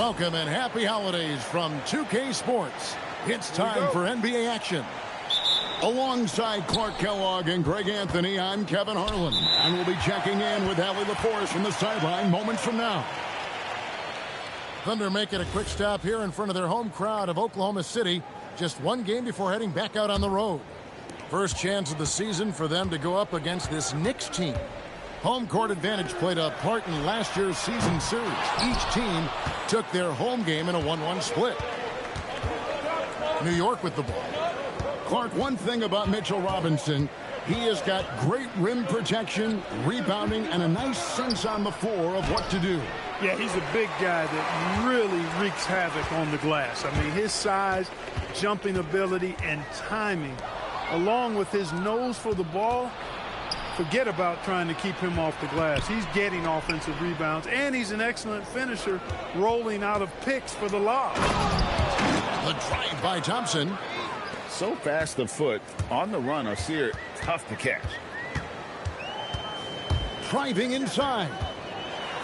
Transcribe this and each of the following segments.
Welcome and happy holidays from 2K Sports. It's time for NBA action. Alongside Clark Kellogg and Greg Anthony, I'm Kevin Harlan. And we'll be checking in with Allie LaForce from the sideline moments from now. Thunder making a quick stop here in front of their home crowd of Oklahoma City. Just one game before heading back out on the road. First chance of the season for them to go up against this Knicks team. Home court advantage played a part in last year's season series. Each team took their home game in a 1-1 split. New York with the ball. Clark, one thing about Mitchell Robinson, he has got great rim protection, rebounding, and a nice sense on the floor of what to do. Yeah, he's a big guy that really wreaks havoc on the glass. I mean, his size, jumping ability, and timing, along with his nose for the ball, forget about trying to keep him off the glass. He's getting offensive rebounds, and he's an excellent finisher, rolling out of picks for the lob. The drive by Thompson. So fast of foot, on the run or Sear, tough to catch. Driving inside.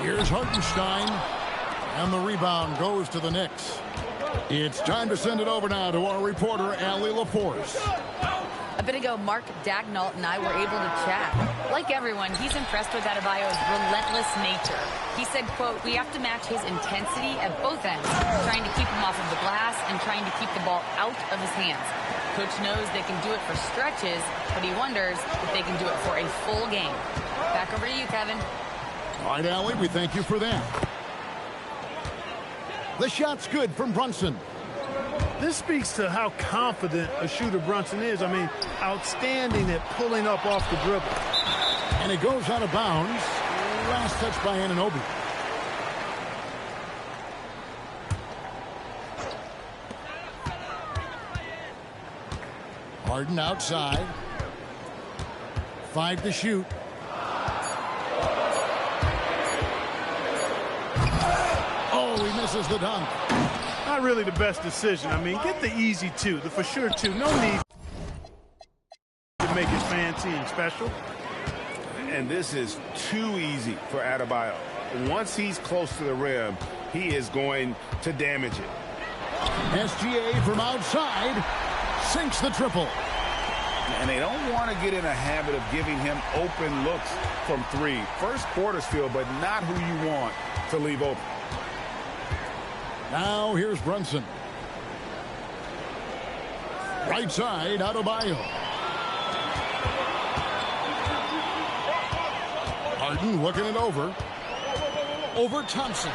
Here's Hartenstein. And the rebound goes to the Knicks. It's time to send it over now to our reporter, Allie LaForce. A bit ago, Mark Dagnall and I were able to chat. Like everyone, he's impressed with Adebayo's relentless nature. He said, quote, "We have to match his intensity at both ends, trying to keep him off of the glass and trying to keep the ball out of his hands. Coach knows they can do it for stretches, but he wonders if they can do it for a full game." Back over to you, Kevin. All right, Allie, we thank you for that. The shot's good from Brunson. This speaks to how confident a shooter Brunson is. I mean, outstanding at pulling up off the dribble. And it goes out of bounds. Last touch by Anunoby. Harden outside. 5 to shoot. Oh, he misses the dunk. Not really the best decision. I mean, get the easy two, the for sure two. No need to make it fancy and special. And this is too easy for Adebayo. Once he's close to the rim, he is going to damage it. SGA from outside sinks the triple. And they don't want to get in a habit of giving him open looks from three. First quarter's feel, but not who you want to leave open. Now here's Brunson. Right side, Adebayo. Harden looking it over. Over Thompson.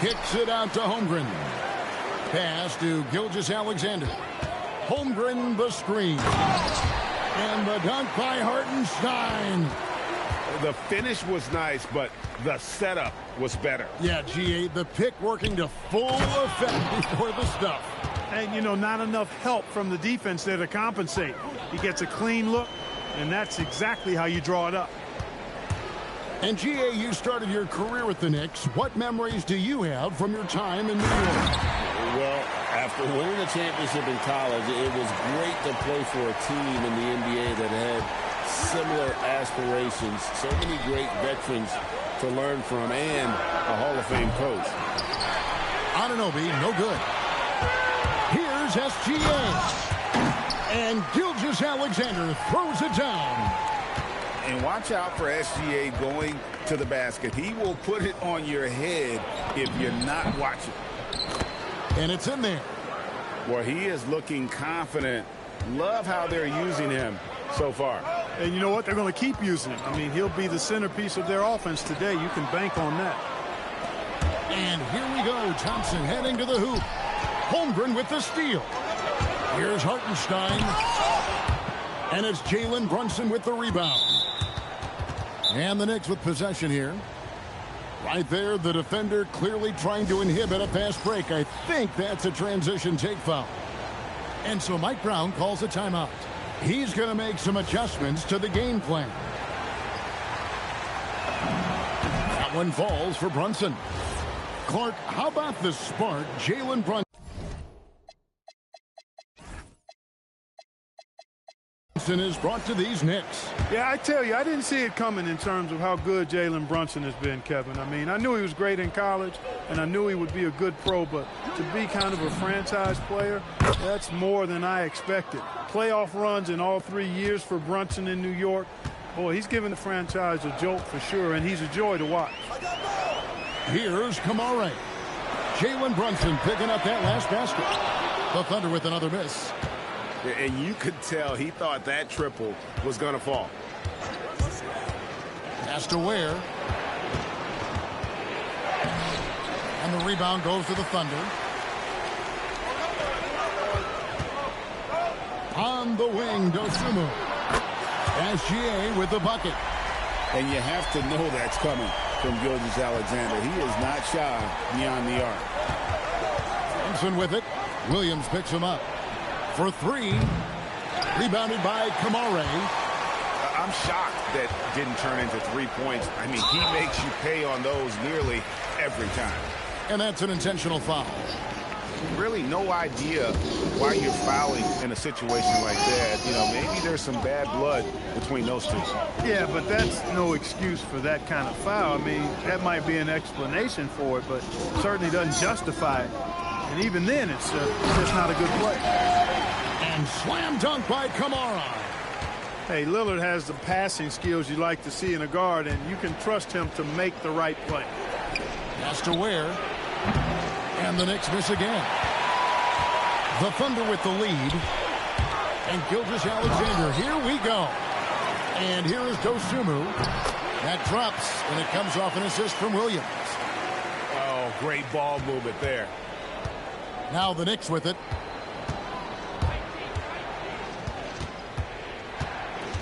Kicks it out to Holmgren. Pass to Gilgeous-Alexander. Holmgren the screen. And the dunk by Hartenstein. The finish was nice, but the setup was better. Yeah, GA, the pick working to full effect before the stuff. And, you know, not enough help from the defense there to compensate. He gets a clean look, and that's exactly how you draw it up. And GA, you started your career with the Knicks. What memories do you have from your time in New York? Well, after winning a championship in college, it was great to play for a team in the NBA that had similar aspirations. So many great veterans to learn from, and a Hall of Fame coach. Anunoby, no good. Here's SGA. And Gilgeous-Alexander throws it down. And watch out for SGA going to the basket. He will put it on your head if you're not watching. And it's in there. Well, he is looking confident. Love how they're using him so far. And you know what? They're going to keep using him. I mean, he'll be the centerpiece of their offense today. You can bank on that. And here we go. Thompson heading to the hoop. Holmgren with the steal. Here's Hartenstein. And it's Jalen Brunson with the rebound. And the Knicks with possession here. Right there, the defender clearly trying to inhibit a fast break. I think that's a transition take foul. And so Mike Brown calls a timeout. He's going to make some adjustments to the game plan. That one falls for Brunson. Clark, how about the spark Jalen Brunson Brunson is brought to these Knicks. Yeah, I tell you, I didn't see it coming in terms of how good Jalen Brunson has been, Kevin. I mean, I knew he was great in college, and I knew he would be a good pro, but to be kind of a franchise player, that's more than I expected. Playoff runs in all 3 years for Brunson in New York. Boy, he's given the franchise a jolt for sure, and he's a joy to watch. Here's Kamare. Jalen Brunson picking up that last basket. The Thunder with another miss. And you could tell he thought that triple was going to fall. Pass to Ware. And the rebound goes to the Thunder. On the wing, Dosunmu. SGA with the bucket. And you have to know that's coming from Gilgeous-Alexander. He is not shy beyond the arc. Thompson with it. Williams picks him up for three. Rebounded by Kamare. I'm shocked that didn't turn into 3 points. I mean, he makes you pay on those nearly every time. And that's an intentional foul. Really no idea why you're fouling in a situation like that. You know, maybe there's some bad blood between those two. Yeah, but that's no excuse for that kind of foul. I mean, that might be an explanation for it, but certainly doesn't justify it. And even then, it's just not a good play. And slam dunk by Kamara. Hey, Lillard has the passing skills you like to see in a guard, and you can trust him to make the right play. Pass to Ware. And the Knicks miss again. The Thunder with the lead. And Gilgeous-Alexander, here we go. And here is Dosunmu. That drops, and it comes off an assist from Williams. Oh, great ball movement there. Now the Knicks with it.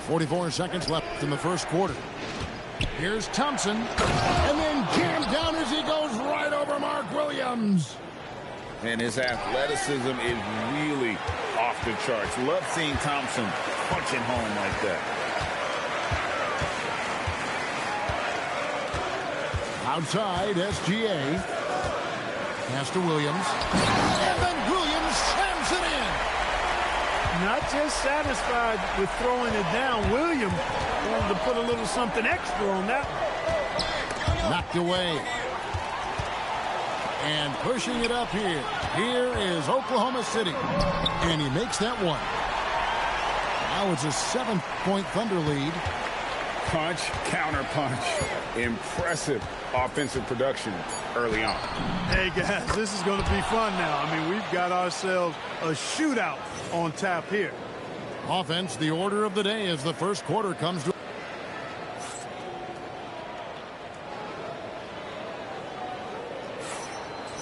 44 seconds left in the first quarter. Here's Thompson. And then jammed down as he goes right over Mark Williams. And his athleticism is really off the charts. Love seeing Thompson punching home like that. Outside, SGA. Pass to Williams. And then Williams slams it in. Not just satisfied with throwing it down. Williams wanted to put a little something extra on that one. Knocked away. And pushing it up here. Here is Oklahoma City. And he makes that one. Now it's a 7-point Thunder lead. Punch, counter punch. Impressive offensive production early on. Hey, guys, this is going to be fun now. I mean, we've got ourselves a shootout on tap here. Offense, the order of the day as the first quarter comes to.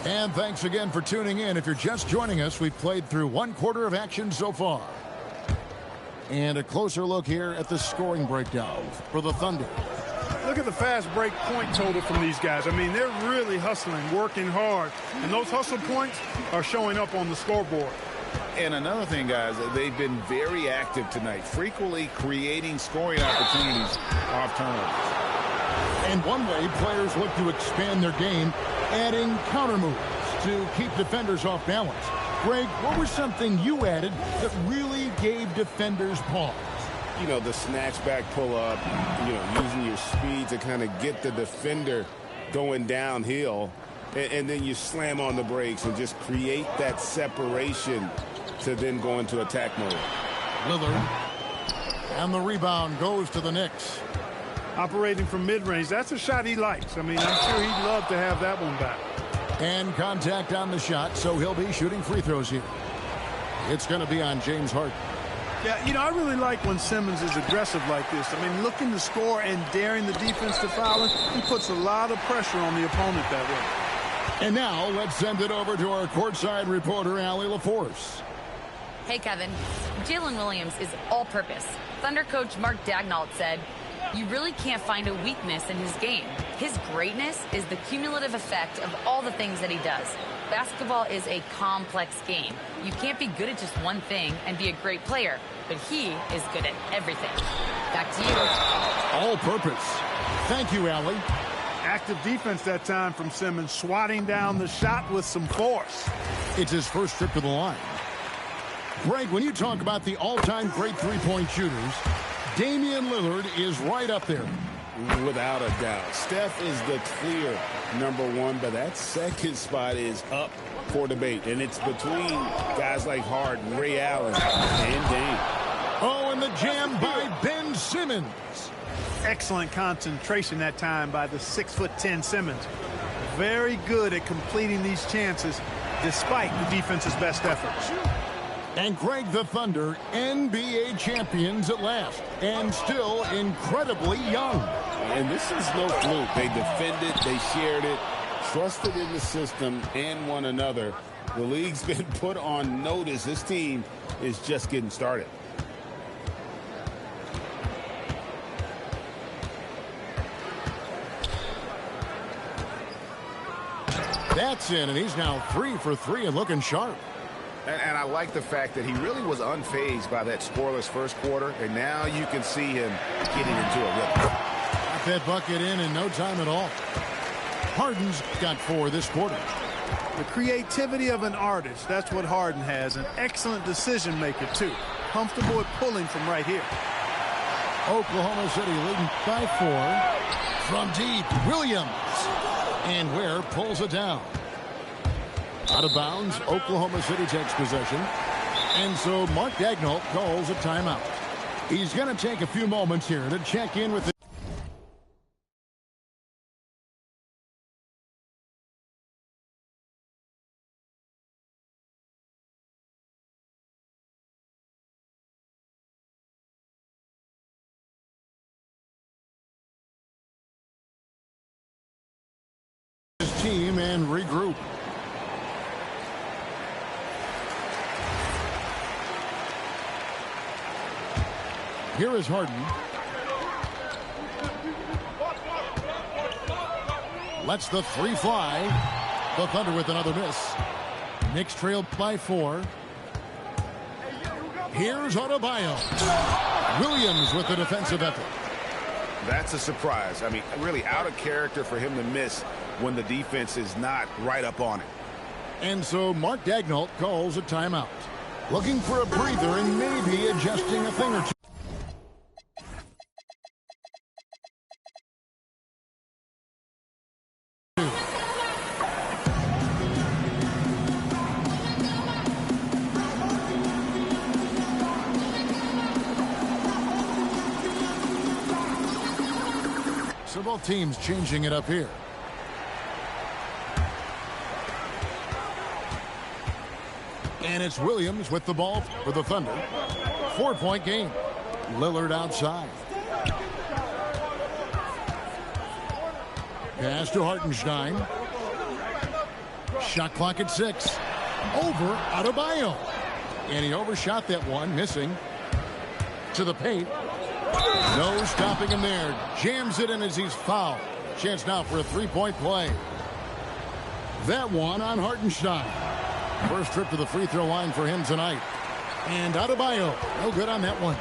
And thanks again for tuning in. If you're just joining us, we've played through one quarter of action so far. And a closer look here at the scoring breakdown for the Thunder. Look at the fast break point total from these guys. I mean, they're really hustling, working hard. And those hustle points are showing up on the scoreboard. And another thing, guys, they've been very active tonight, frequently creating scoring opportunities off turnovers. And one way players look to expand their game, adding counter moves to keep defenders off balance. Greg, what was something you added that really gave defenders pause? You know, the snatch back pull up, you know, using your speed to kind of get the defender going downhill. And then you slam on the brakes and just create that separation to then go into attack mode. Lillard. And the rebound goes to the Knicks. Operating from mid-range, that's a shot he likes. I mean, I'm sure he'd love to have that one back. And contact on the shot, so he'll be shooting free throws here. It's going to be on James Harden. Yeah, you know, I really like when Simmons is aggressive like this. I mean, looking to score and daring the defense to foul him, he puts a lot of pressure on the opponent that way. And now let's send it over to our courtside reporter, Allie LaForce. Hey, Kevin. Jalen Williams is all-purpose. Thunder coach Mark Daigneault said, "You really can't find a weakness in his game. His greatness is the cumulative effect of all the things that he does. Basketball is a complex game. You can't be good at just one thing and be a great player, but he is good at everything." Back to you. All purpose. Thank you, Allie. Active defense that time from Simmons, swatting down the shot with some force. It's his first trip to the line. Greg, when you talk about the all-time great three-point shooters, Damian Lillard is right up there. Without a doubt. Steph is the clear #1, but that second spot is up for debate. And it's between guys like Harden, Ray Allen, and Dame. Oh, and the jam by Ben Simmons. Excellent concentration that time by the 6'10" Simmons. Very good at completing these chances despite the defense's best efforts. And Greg, the Thunder, NBA champions at last, and still incredibly young. And this is no fluke. They defended, they shared it, trusted in the system and one another. The league's been put on notice. This team is just getting started. That's in, and he's now 3 for 3 and looking sharp. And I like the fact that he really was unfazed by that scoreless first quarter, and now you can see him getting into a rhythm. Got that bucket in no time at all. Harden's got 4 this quarter. The creativity of an artist, that's what Harden has. An excellent decision maker, too. Comfortable at pulling from right here. Oklahoma City leading by 4. From deep, Williams. And Ware pulls it down. Out of bounds, Oklahoma City takes possession. And so Mark Daigneault calls a timeout. He's going to take a few moments here to check in with the team and regroup. Here is Harden. Lets the 3 fly. The Thunder with another miss. Knicks trailed by 4. Here's Adebayo. Williams with the defensive effort. That's a surprise. I mean, really out of character for him to miss when the defense is not right up on it. And so Mark Daigneault calls a timeout. Looking for a breather and maybe adjusting a thing or two. So both teams changing it up here. And it's Williams with the ball for the Thunder. 4-point game. Lillard outside. Pass to Hartenstein. Shot clock at 6. Over Adebayo. And he overshot that one, missing. To the paint. No stopping him there. Jams it in as he's fouled. Chance now for a 3-point play. That one on Hartenstein. First trip to the free throw line for him tonight. And Adebayo, no good on that one.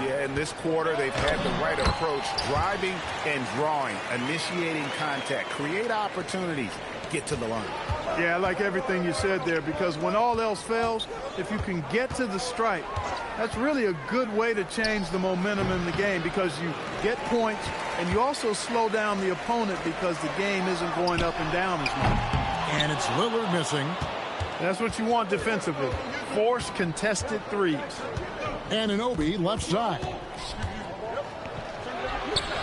Yeah, in this quarter, they've had the right approach. Driving and drawing. Initiating contact. Create opportunities. Get to the line. Yeah, I like everything you said there, because when all else fails, if you can get to the stripe, that's really a good way to change the momentum in the game, because you get points and you also slow down the opponent because the game isn't going up and down as much. And it's Lillard missing. That's what you want defensively. Force contested threes. Anunoby left side.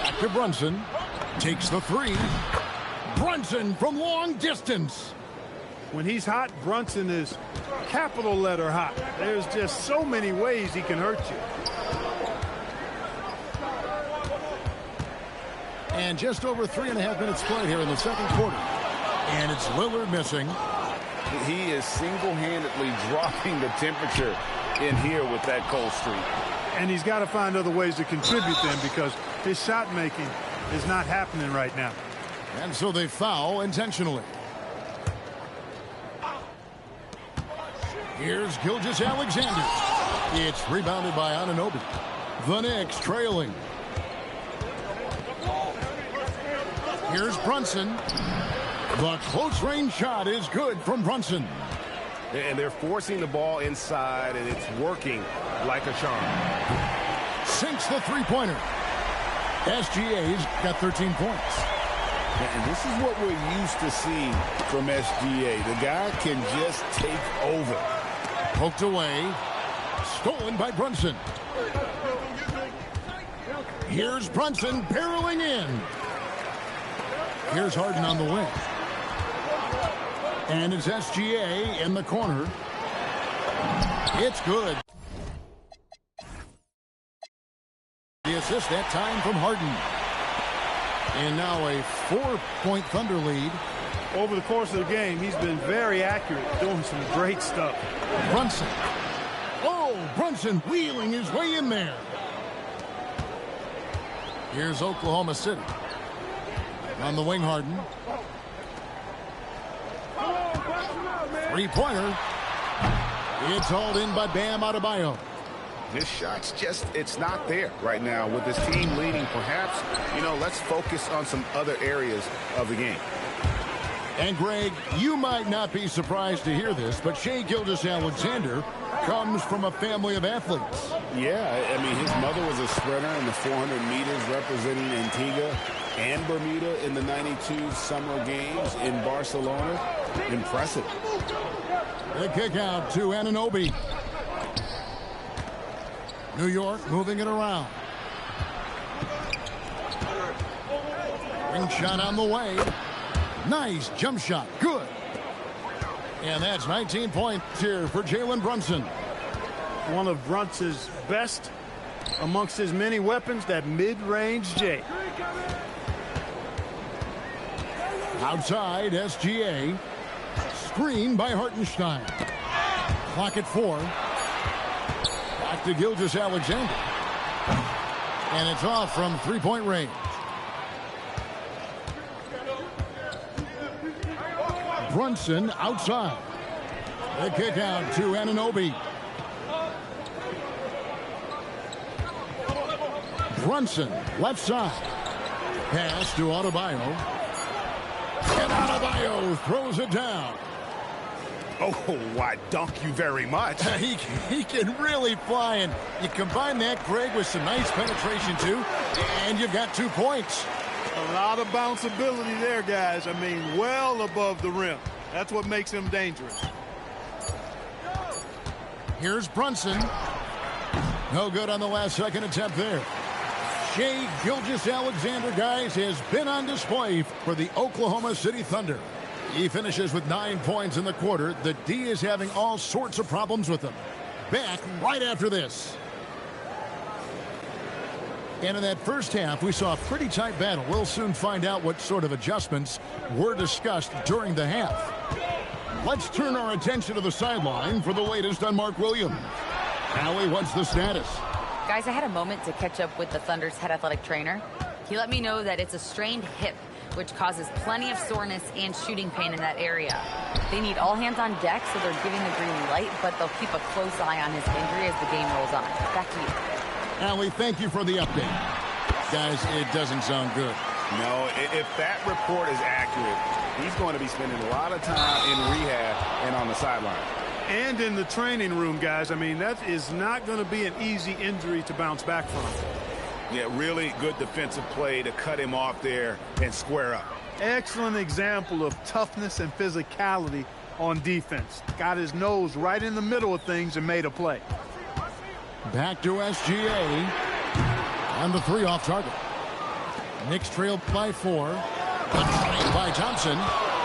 Back to Brunson. Takes the 3. Brunson from long distance. When he's hot, Brunson is capital letter hot. There's just so many ways he can hurt you. And just over 3.5 minutes played here in the second quarter. And it's Lillard missing. He is single-handedly dropping the temperature in here with that cold streak. And he's got to find other ways to contribute then, because his shot making is not happening right now. And so they foul intentionally. Here's Gilgeous-Alexander. It's rebounded by Anunoby. The Knicks trailing. Here's Brunson. The close range shot is good from Brunson. And they're forcing the ball inside, and it's working like a charm. Sinks the three-pointer. SGA's got 13 points. And this is what we're used to seeing from SGA. The guy can just take over. Poked away. Stolen by Brunson. Here's Brunson barreling in. Here's Harden on the wing. And it's SGA in the corner. It's good. The assist that time from Harden. And now a 4-point Thunder lead. Over the course of the game, he's been very accurate, doing some great stuff. Brunson. Oh, Brunson wheeling his way in there. Here's Oklahoma City. On the wing, Harden. Three-pointer. It's hauled in by Bam Adebayo. His shot's just, it's not there right now with his team leading. Perhaps, let's focus on some other areas of the game. And, Greg, you might not be surprised to hear this, but Shai Gilgeous-Alexander comes from a family of athletes. Yeah, I mean, his mother was a sprinter in the 400 meters representing Antigua and Bermuda in the 92 Summer Games in Barcelona. Impressive. The kick out to Anunoby. New York moving it around. Ring shot on the way. Nice jump shot. Good. And that's 19 points here for Jalen Brunson. One of Brunson's best amongst his many weapons, that mid-range J. Outside, SGA. Screen by Hartenstein. Clock at 4. Back to Gilgeous-Alexander. And it's off from three-point range. Brunson outside. The kick out to Anunoby. Brunson left side. Pass to Adebayo. And Adebayo throws it down. Oh, why, dunk you very much. He can really fly, and you combine that, Greg, with some nice penetration, too, and you've got 2 points. A lot of bounceability there, guys. I mean, well above the rim. That's what makes him dangerous. Here's Brunson. No good on the last second attempt there. Shai Gilgeous-Alexander, guys, has been on display for the Oklahoma City Thunder. He finishes with 9 points in the quarter. The D is having all sorts of problems with him. Back right after this. And in that first half, we saw a pretty tight battle. We'll soon find out what sort of adjustments were discussed during the half. Let's turn our attention to the sideline for the latest on Mark Williams. Allie, what's the status? Guys, I had a moment to catch up with the Thunder's head athletic trainer. He let me know that it's a strained hip, which causes plenty of soreness and shooting pain in that area. They need all hands on deck, so they're giving the green light, but they'll keep a close eye on his injury as the game rolls on. Back to you. Allie, thank you for the update. Guys, it doesn't sound good. No, if that report is accurate, he's going to be spending a lot of time in rehab and on the sideline. And in the training room, guys. I mean, that is not going to be an easy injury to bounce back from. Yeah, really good defensive play to cut him off there and square up. Excellent example of toughness and physicality on defense. Got his nose right in the middle of things and made a play. Back to SGA. And the 3 off target. Knicks trailed by 4. Trailed by Thompson.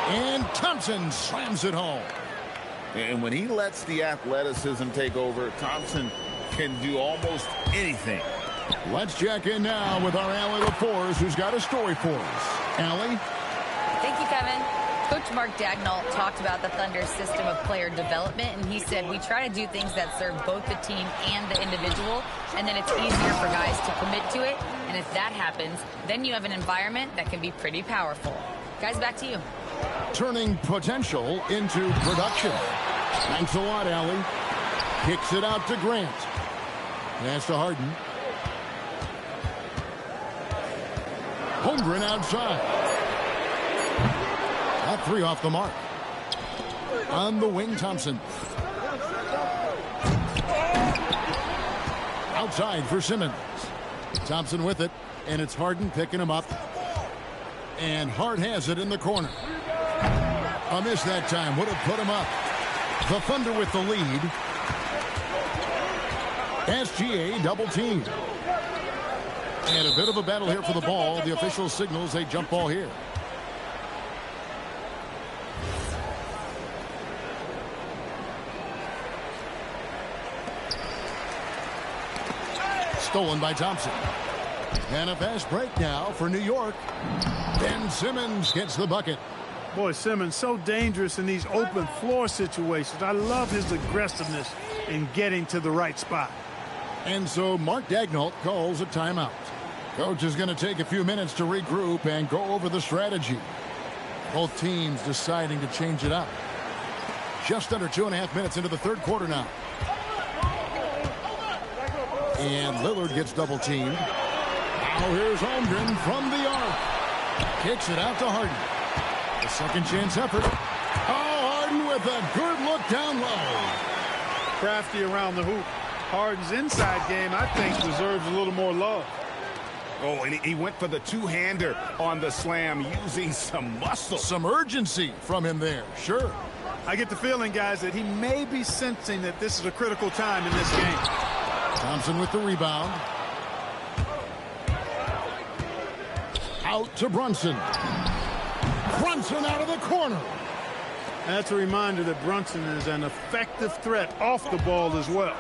And Thompson slams it home. And when he lets the athleticism take over, Thompson can do almost anything. Let's check in now with our Allie LaForce, who's got a story for us. Allie? Thank you, Kevin. Coach Mark Daigneault talked about the Thunder's system of player development, and he said, we try to do things that serve both the team and the individual, and then it's easier for guys to commit to it. And if that happens, then you have an environment that can be pretty powerful. Guys, back to you. Turning potential into production. Thanks a lot, Allie. Kicks it out to Grant. Pass to Harden. Holmgren outside. That 3 off the mark. On the wing, Thompson. Outside for Simmons. Thompson with it, and it's Harden picking him up. And Hart has it in the corner. A miss that time would have put him up. The Thunder with the lead. SGA double team. And a bit of a battle here for the ball. The official signals a jump ball here. Stolen by Thompson. And a fast break now for New York. Ben Simmons gets the bucket. Boy, Simmons so dangerous in these open floor situations. I love his aggressiveness in getting to the right spot. And so Mark Daigneault calls a timeout. Coach is going to take a few minutes to regroup and go over the strategy. Both teams deciding to change it up. Just under 2.5 minutes into the third quarter now. And Lillard gets double teamed. Now here's Holmgren from the arc. Kicks it out to Harden. The second chance effort. Oh, Harden with a good look down low. Crafty around the hoop. Harden's inside game, I think, deserves a little more love. Oh, and he went for the two-hander on the slam, using some muscle. Some urgency from him there, sure. I get the feeling, guys, that he may be sensing that this is a critical time in this game. Thompson with the rebound. Out to Brunson. Brunson out of the corner. That's a reminder that Brunson is an effective threat off the ball as well.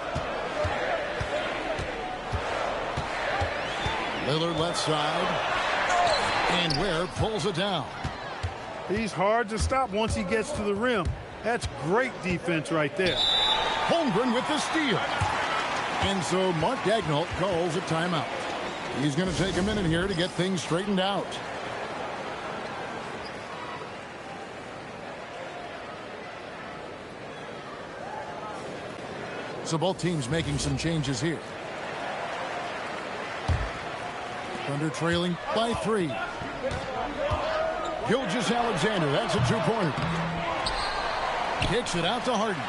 Lillard left side. And Ware pulls it down. He's hard to stop once he gets to the rim. That's great defense right there. Holmgren with the steal. And so Mark Daigneault calls a timeout. He's going to take a minute here to get things straightened out. So both teams making some changes here. Thunder trailing by 3. Gilgeous-Alexander, that's a two-pointer. Kicks it out to Harden.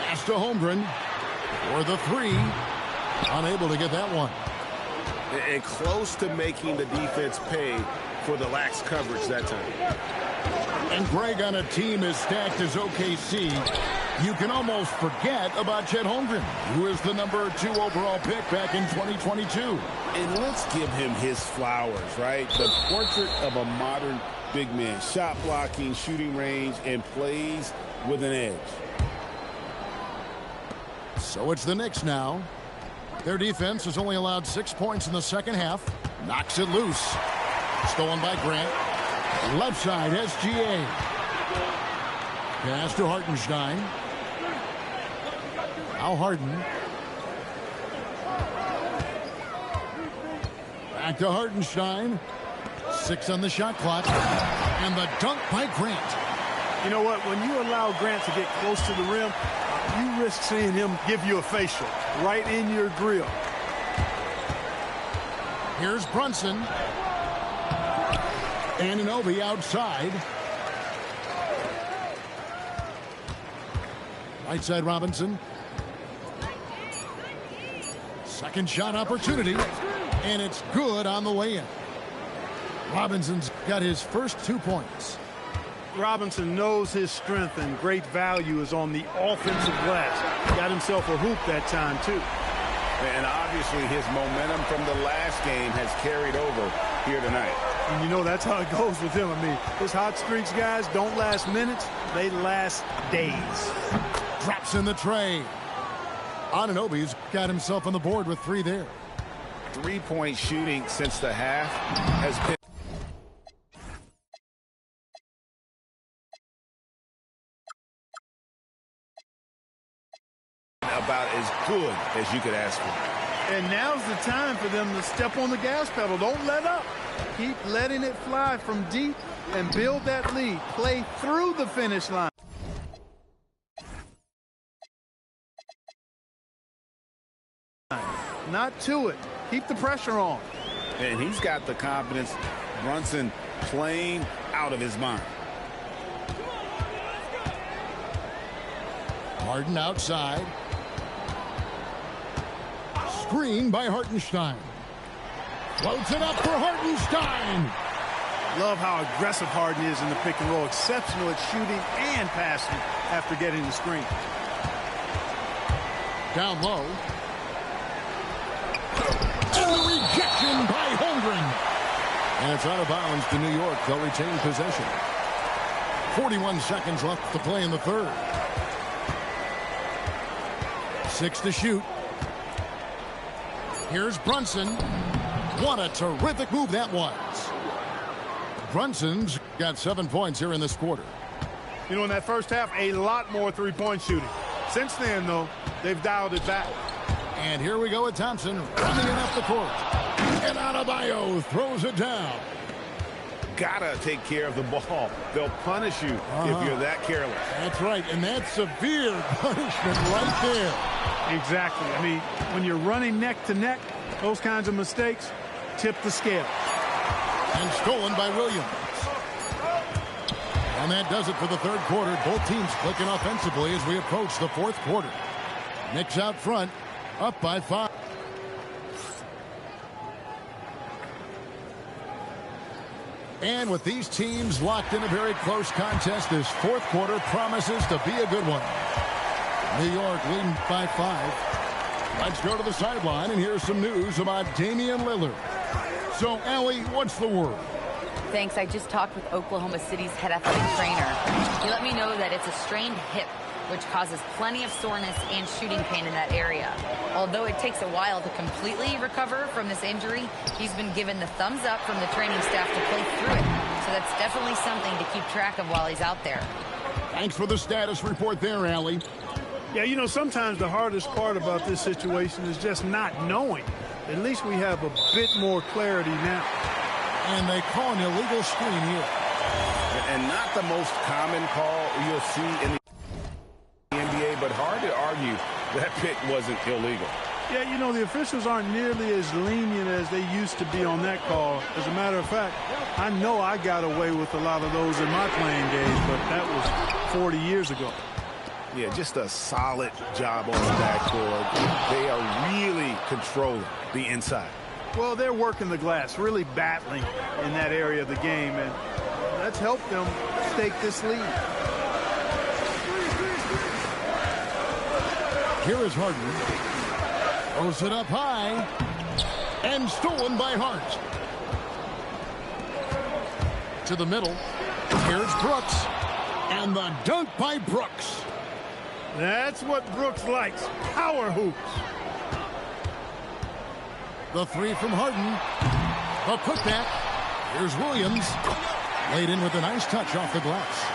Pass to Holmgren for the 3. Unable to get that one. And close to making the defense pay for the lax coverage that time. And Greg, on a team as stacked as OKC, you can almost forget about Chet Holmgren, who is the number 2 overall pick back in 2022. And let's give him his flowers, right? The portrait of a modern big man. Shot blocking, shooting range, and plays with an edge. So it's the Knicks now. Their defense has only allowed 6 points in the second half. Knocks it loose. Stolen by Grant. Left side, SGA. Pass to Hartenstein. Now Harden. Back to Hartenstein. 6 on the shot clock. And the dunk by Grant. You know what? When you allow Grant to get close to the rim, you risk seeing him give you a facial right in your grill. Here's Brunson. Anunoby outside. Right side Robinson. Second shot opportunity. And it's good on the way in. Robinson's got his first 2 points. Robinson knows his strength and great value is on the offensive glass. Got himself a hoop that time, too. And obviously his momentum from the last game has carried over here tonight. And you know that's how it goes with him. I mean, his hot streaks, guys, don't last minutes. They last days. Drops in the tray. Anunoby's got himself on the board with 3 there. 3-point shooting since the half has been about as good as you could ask for. And now's the time for them to step on the gas pedal. Don't let up. Keep letting it fly from deep and build that lead. Play through the finish line. Not to it. Keep the pressure on. And he's got the confidence. Brunson playing out of his mind. Harden outside. Screen by Hartenstein. Floats it up for Hartenstein. Love how aggressive Harden is in the pick and roll. Exceptional at shooting and passing after getting the screen. Down low. And the rejection by Holmgren. And it's out of bounds to New York. They'll retain possession. 41 seconds left to play in the third. 6 to shoot. Here's Brunson. What a terrific move that was. Brunson's got 7 points here in this quarter. You know, in that first half, a lot more three-point shooting. Since then, though, they've dialed it back. And here we go with Thompson running it up the court. And Adebayo throws it down. Gotta take care of the ball. They'll punish you if you're that careless. That's right, and that's severe punishment right there. Exactly. I mean, when you're running neck to neck, those kinds of mistakes tip the scale. And stolen by Williams. And that does it for the third quarter. Both teams clicking offensively as we approach the fourth quarter. Knicks out front, up by 5. And with these teams locked in a very close contest, this fourth quarter promises to be a good one. New York leading by 5. Let's go to the sideline and hear some news about Damian Lillard. So, Allie, what's the word? Thanks. I just talked with Oklahoma City's head athletic trainer. He let me know that it's a strained hip, which causes plenty of soreness and shooting pain in that area. Although it takes a while to completely recover from this injury, he's been given the thumbs up from the training staff to play through it. So that's definitely something to keep track of while he's out there. Thanks for the status report there, Allie. Yeah, you know, sometimes the hardest part about this situation is just not knowing. At least we have a bit more clarity now. And they call an illegal screen here. And not the most common call you'll see in the NBA, but hard to argue that pick wasn't illegal. Yeah, you know, the officials aren't nearly as lenient as they used to be on that call. As a matter of fact, I know I got away with a lot of those in my playing days, but that was 40 years ago. Yeah, just a solid job on the backboard. They are really controlling the inside. Well, they're working the glass, really battling in that area of the game, and that's helped them stake this lead. Here is Harden. Throws it up high. And stolen by Hart. To the middle. Here's Brooks. And the dunk by Brooks. That's what Brooks likes. Power hoops. The three from Harden. The putback. Here's Williams. Laid in with a nice touch off the glass.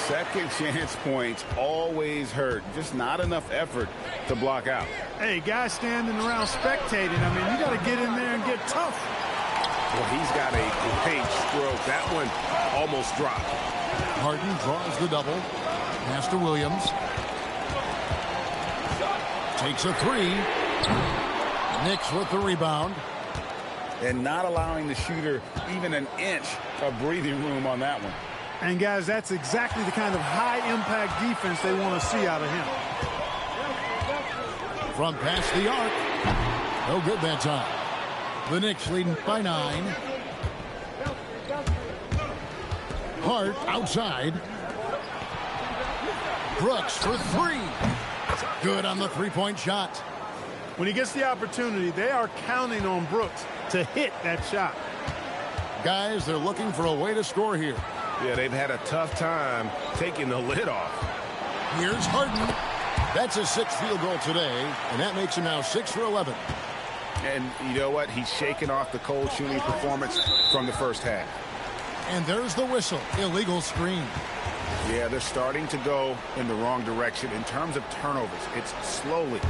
Second chance points always hurt. Just not enough effort to block out. Hey, guys standing around spectating. I mean, you got to get in there and get tough. Well, he's got a great stroke. That one almost dropped. Harden draws the double. Pass to Williams. Takes a three. Knicks with the rebound. And not allowing the shooter even an inch of breathing room on that one. And, guys, that's exactly the kind of high-impact defense they want to see out of him. From past the arc. No good that time. The Knicks leading by 9. Hart outside. Brooks for three. Good on the three-point shot. When he gets the opportunity, they are counting on Brooks to hit that shot. Guys, they're looking for a way to score here. Yeah, they've had a tough time taking the lid off. Here's Harden. That's his 6th field goal today, and that makes him now 6 for 11. And you know what? He's shaking off the cold shooting performance from the first half. And there's the whistle. Illegal screen. Yeah, they're starting to go in the wrong direction in terms of turnovers. It's slowly.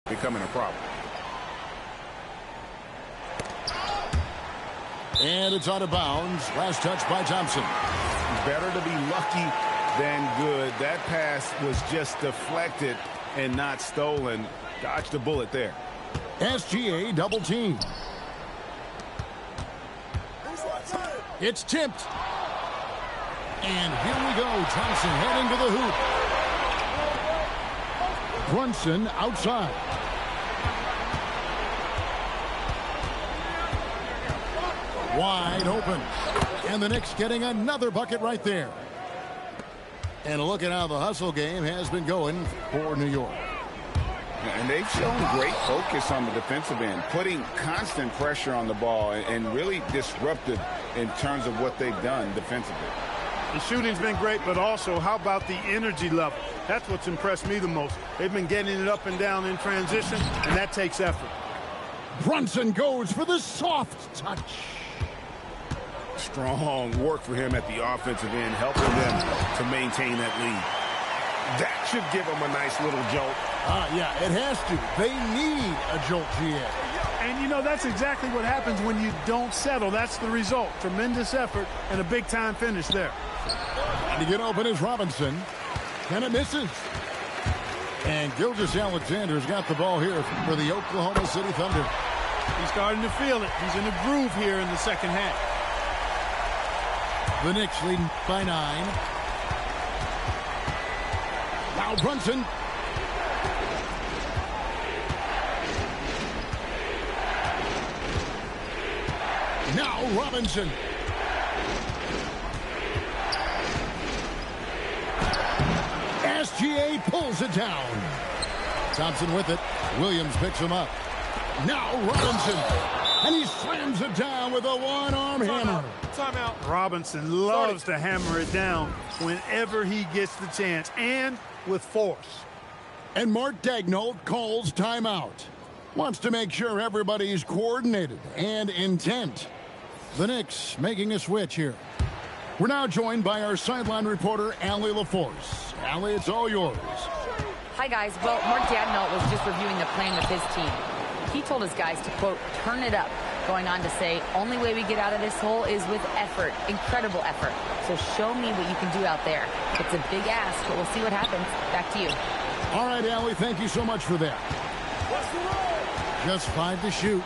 Becoming a problem. And it's out of bounds. Last touch by Thompson. Better to be lucky than good. That pass was just deflected and not stolen. Dodged a bullet there. SGA double team. It's tipped. And here we go. Thompson heading to the hoop. Brunson outside. Wide open. And the Knicks getting another bucket right there. And look at how the hustle game has been going for New York. And they've shown great focus on the defensive end, putting constant pressure on the ball and really disruptive in terms of what they've done defensively. The shooting's been great, but also how about the energy level? That's what's impressed me the most. They've been getting it up and down in transition, and that takes effort. Brunson goes for the soft touch. Strong work for him at the offensive end, helping them to maintain that lead. That should give them a nice little jolt. Yeah, it has to. They need a jolt, GA. And, you know, that's exactly what happens when you don't settle. That's the result. Tremendous effort and a big-time finish there. And to get open is Robinson. And it misses. And Gilgeous-Alexander's got the ball here for the Oklahoma City Thunder. He's starting to feel it. He's in a groove here in the second half. The Knicks leading by 9. Now Brunson. Now Robinson. SGA pulls it down. Thompson with it. Williams picks him up. Now Robinson. And he slams it down with a one-arm hammer. Timeout. Robinson loves to hammer it down whenever he gets the chance, and with force. And Mark Daigneault calls timeout. Wants to make sure everybody's coordinated and intent. The Knicks making a switch here. We're now joined by our sideline reporter, Allie LaForce. Allie, it's all yours. Hi, guys. Well, Mark Daigneault was just reviewing the plan with his team. He told his guys to, quote, turn it up, going on to say, only way we get out of this hole is with effort, incredible effort. So show me what you can do out there. It's a big ask, but we'll see what happens. Back to you. All right, Allie, thank you so much for that. Just 5 to shoot.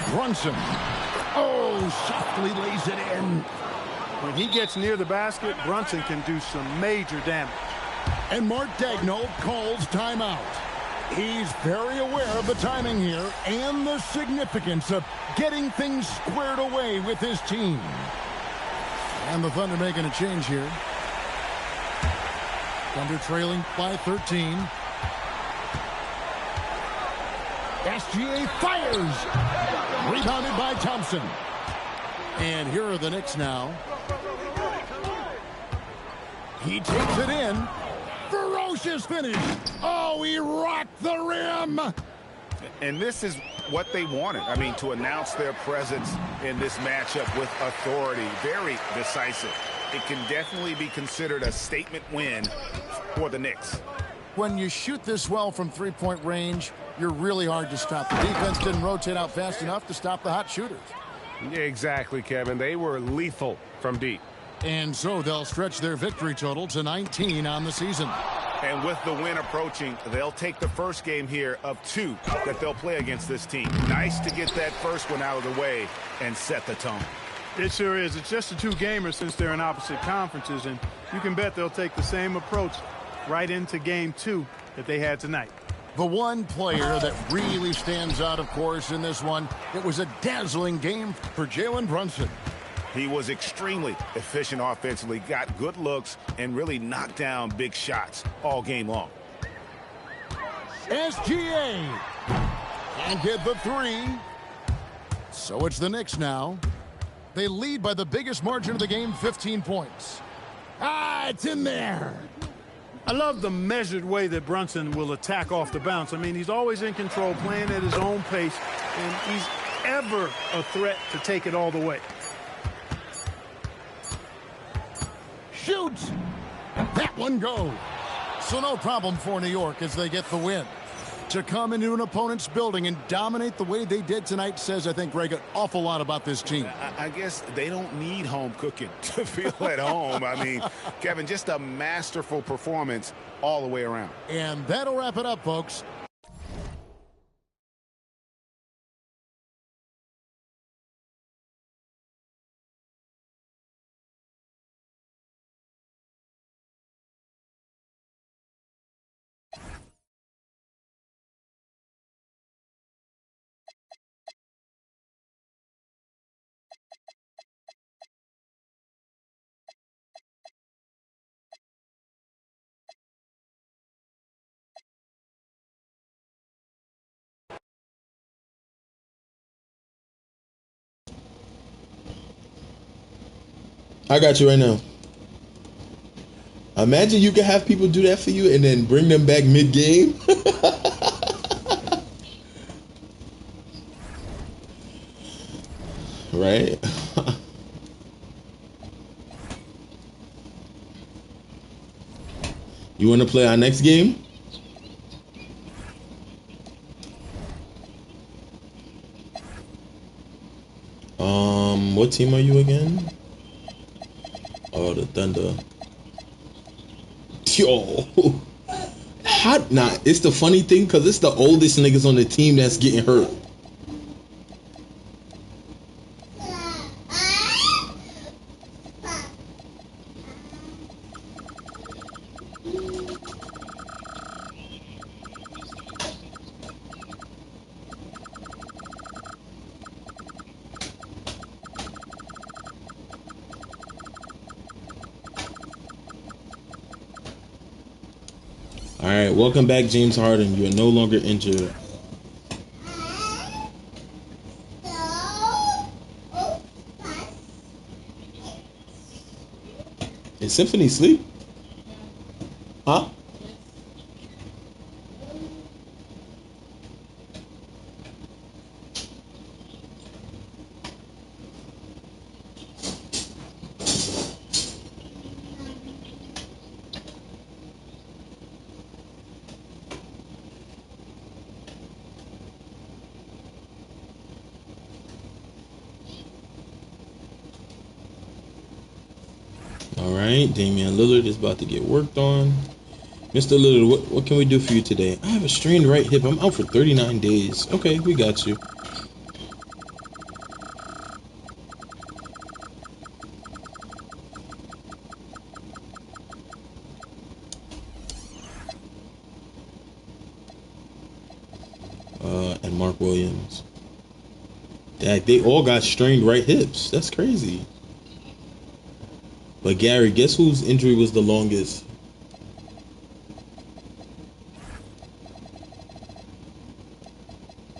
Brunson. Oh, softly lays it in. When he gets near the basket, Brunson can do some major damage. And Mark Daigneault calls timeout. He's very aware of the timing here and the significance of getting things squared away with his team. And the Thunder making a change here. Thunder trailing by 13. SGA fires. Rebounded by Thompson. And here are the Knicks now. He takes it in. Ferocious finish. Oh, he rocked the rim. And this is what they wanted. I mean, to announce their presence in this matchup with authority. Very decisive. It can definitely be considered a statement win for the Knicks. When you shoot this well from three-point range, you're really hard to stop. The defense didn't rotate out fast enough to stop the hot shooters. Yeah, exactly, Kevin. They were lethal from deep. And so they'll stretch their victory total to 19 on the season. And with the win approaching, they'll take the first game here of 2 that they'll play against this team. Nice to get that first one out of the way and set the tone. It sure is. It's just a 2-gamer since they're in opposite conferences, and you can bet they'll take the same approach right into game 2 that they had tonight. The one player that really stands out, of course, in this one, it was a dazzling game for Jalen Brunson. He was extremely efficient offensively, got good looks, and really knocked down big shots all game long. SGA can't get the 3. So it's the Knicks now. They lead by the biggest margin of the game, 15 points. It's in there. I love the measured way that Brunson will attack off the bounce. I mean, he's always in control, playing at his own pace, and he's ever a threat to take it all the way. Shoots. That one goes. So no problem for New York as they get the win. To come into an opponent's building and dominate the way they did tonight says, I think, Greg, an awful lot about this team. I guess they don't need home cooking to feel at home. I mean, Kevin, just a masterful performance all the way around. And that'll wrap it up, folks. I got you right now. Imagine you could have people do that for you and then bring them back mid-game. Right? You want to play our next game? What team are you again? Oh, the Thunder. Yo. Hot not. It's the funny thing because it's the oldest niggas on the team that's getting hurt. All right, welcome back, James Harden. You are no longer injured. Is Symphony asleep? Huh? All right, Damian Lillard is about to get worked on. Mr. Lillard, what can we do for you today? I have a strained right hip. I'm out for 39 days. Okay, we got you. And Mark Williams. They all got strained right hips. That's crazy. But Gary, guess whose injury was the longest?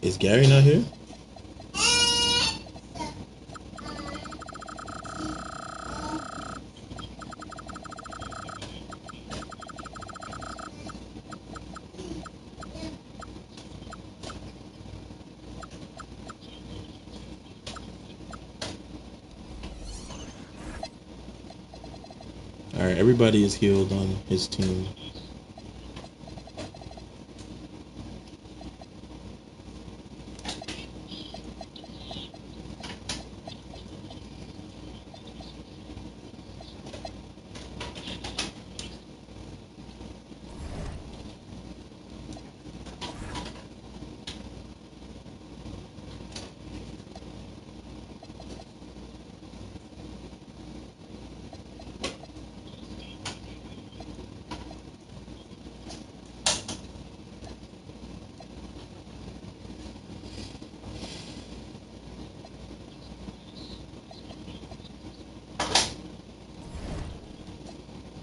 Is Gary not here? Alright, everybody is healed on his team.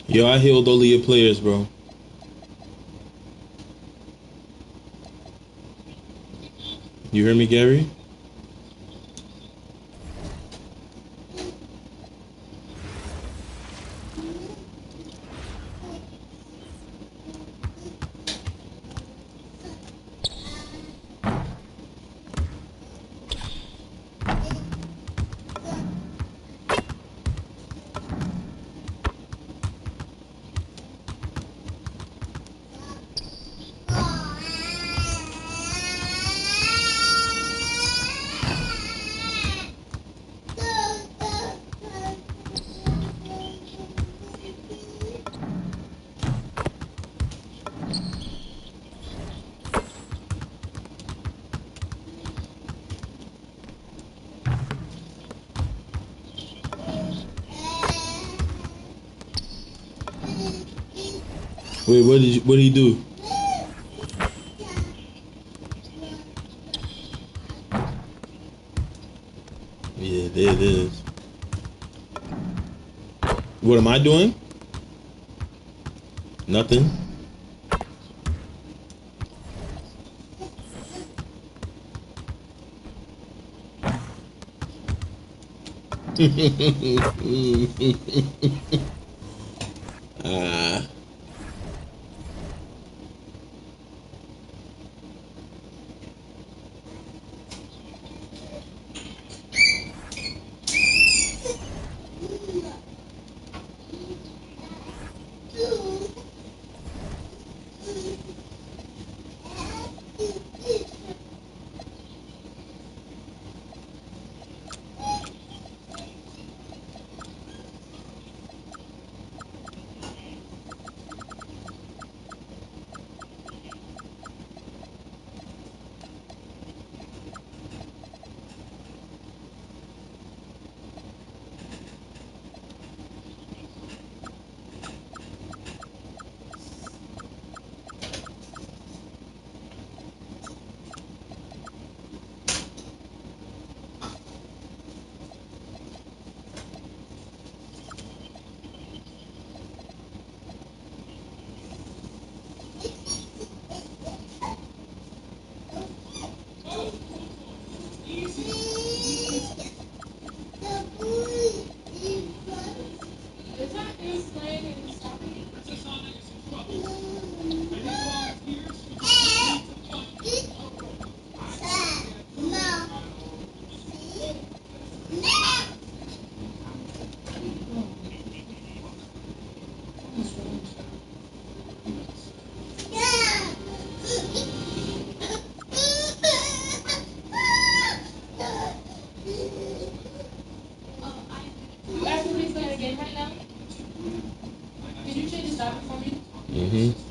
Yo, I healed all of your players, bro. You hear me, Gary? Wait, what did he do? Yeah, there it is. What am I doing? Nothing. Ah. Mm-hmm.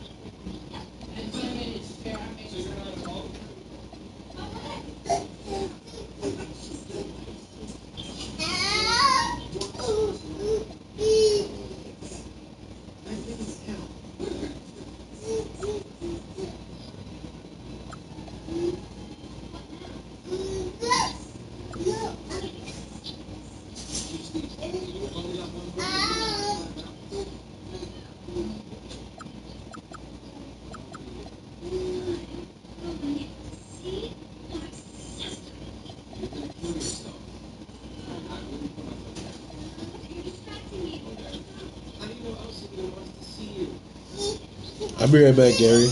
I'll be right back, Gary.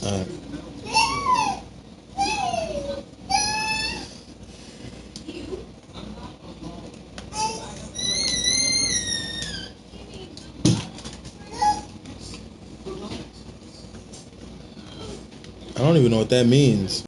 Alright. I don't even know what that means.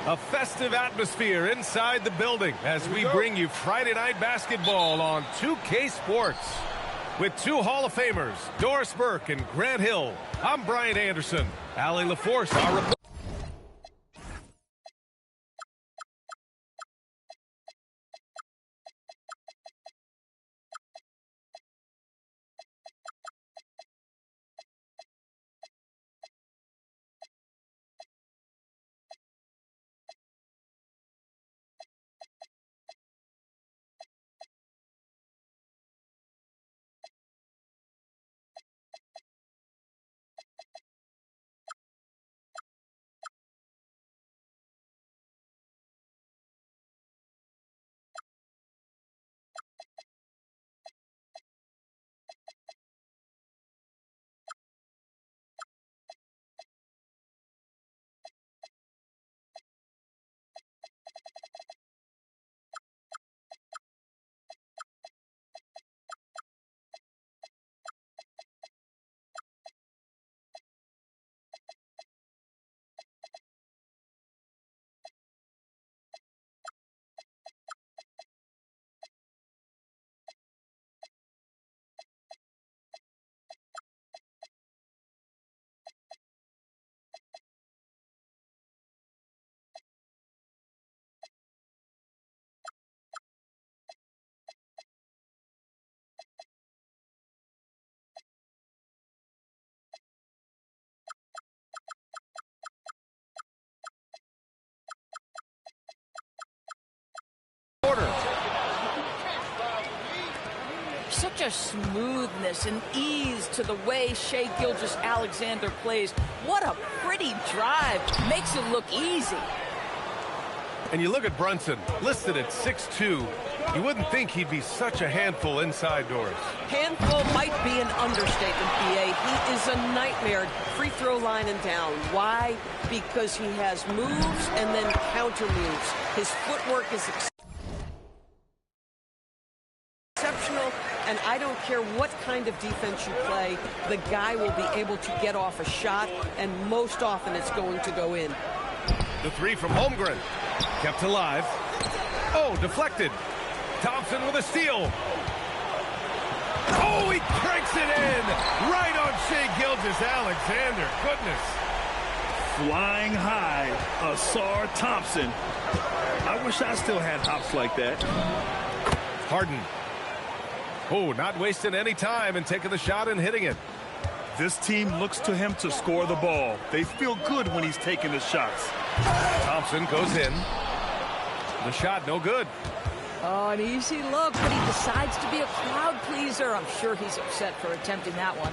A festive atmosphere inside the building as we bring you Friday Night Basketball on 2K Sports. With two Hall of Famers, Doris Burke and Grant Hill, I'm Brian Anderson. Allie LaForce, our reporter. Such a smoothness and ease to the way Shai Gilgeous-Alexander plays. What a pretty drive. Makes it look easy. And you look at Brunson, listed at 6'2". You wouldn't think he'd be such a handful inside doors. Handful might be an understatement, BA. He is a nightmare free throw line and down. Why? Because he has moves and then counter moves. His footwork is exceptional, and I don't care what kind of defense you play, the guy will be able to get off a shot, and most often it's going to go in. The three from Holmgren. Kept alive. Oh, deflected. Thompson with a steal. Oh, he cranks it in. Right on Shai Gilgeous-Alexander. Goodness. Flying high, Asar Thompson. I wish I still had hops like that. Harden. Oh, not wasting any time and taking the shot and hitting it. This team looks to him to score the ball. They feel good when he's taking his shots. Thompson goes in. The shot no good. Oh, an easy look, but he decides to be a crowd pleaser. I'm sure he's upset for attempting that one.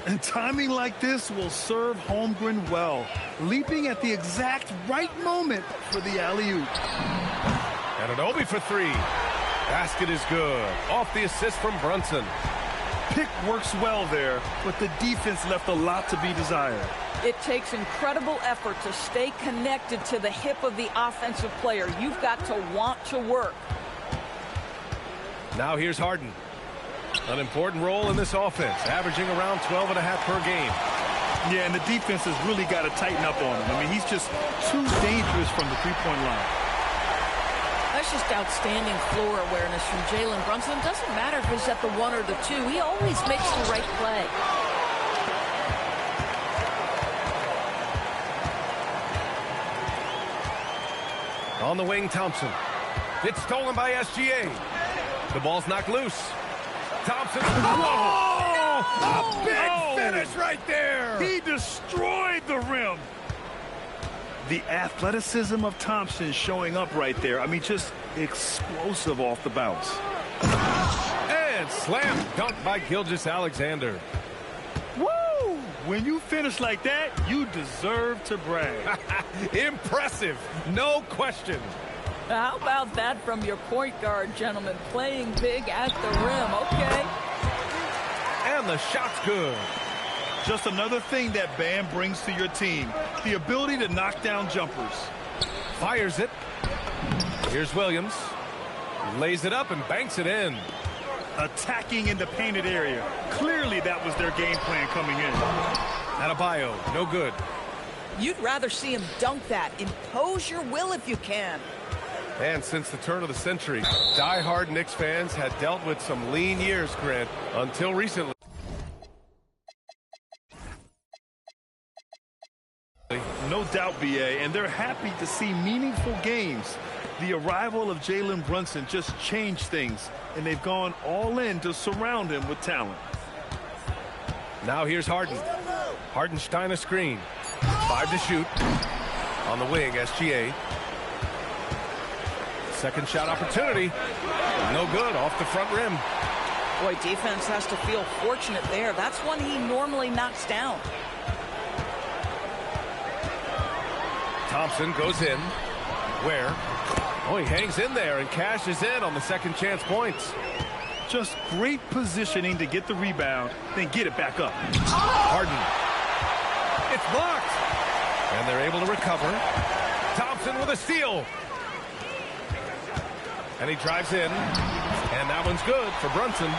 And timing like this will serve Holmgren well, leaping at the exact right moment for the alley-oop. Anunoby for three. Basket is good. Off the assist from Brunson. Pick works well there, but the defense left a lot to be desired. It takes incredible effort to stay connected to the hip of the offensive player. You've got to want to work. Now here's Harden. An important role in this offense, averaging around 12.5 per game. Yeah, and the defense has really got to tighten up on him. I mean, he's just too dangerous from the three-point line. That's just outstanding floor awareness from Jalen Brunson. It doesn't matter if he's at the 1 or the 2. He always makes the right play. On the wing, Thompson. It's stolen by SGA. The ball's knocked loose. Thompson. Oh! A big finish right there! He destroyed the rim. The athleticism of Thompson showing up right there. I mean, just explosive off the bounce. And slam dunk by Gilgeous-Alexander. Woo! When you finish like that, you deserve to brag. Impressive, no question. How about that from your point guard, gentlemen? Playing big at the rim, okay. And the shot's good. Just another thing that Bam brings to your team, the ability to knock down jumpers. Fires it. Here's Williams. Lays it up and banks it in. Attacking in the painted area. Clearly that was their game plan coming in. Adebayo, no good. You'd rather see him dunk that. Impose your will if you can. And since the turn of the century, die-hard Knicks fans had dealt with some lean years, Grant, until recently. No doubt, BA, and they're happy to see meaningful games. The arrival of Jalen Brunson just changed things, and they've gone all in to surround him with talent. Now here's Harden. Hardenstein a screen. 5 to shoot. On the wing, SGA. Second shot opportunity. No good, off the front rim. Boy, defense has to feel fortunate there. That's one he normally knocks down. Thompson goes in. Where? Oh, he hangs in there and cashes in on the second chance points. Just great positioning to get the rebound, then get it back up. Harden. It's blocked. And they're able to recover. Thompson with a steal. And he drives in. And that one's good for Brunson.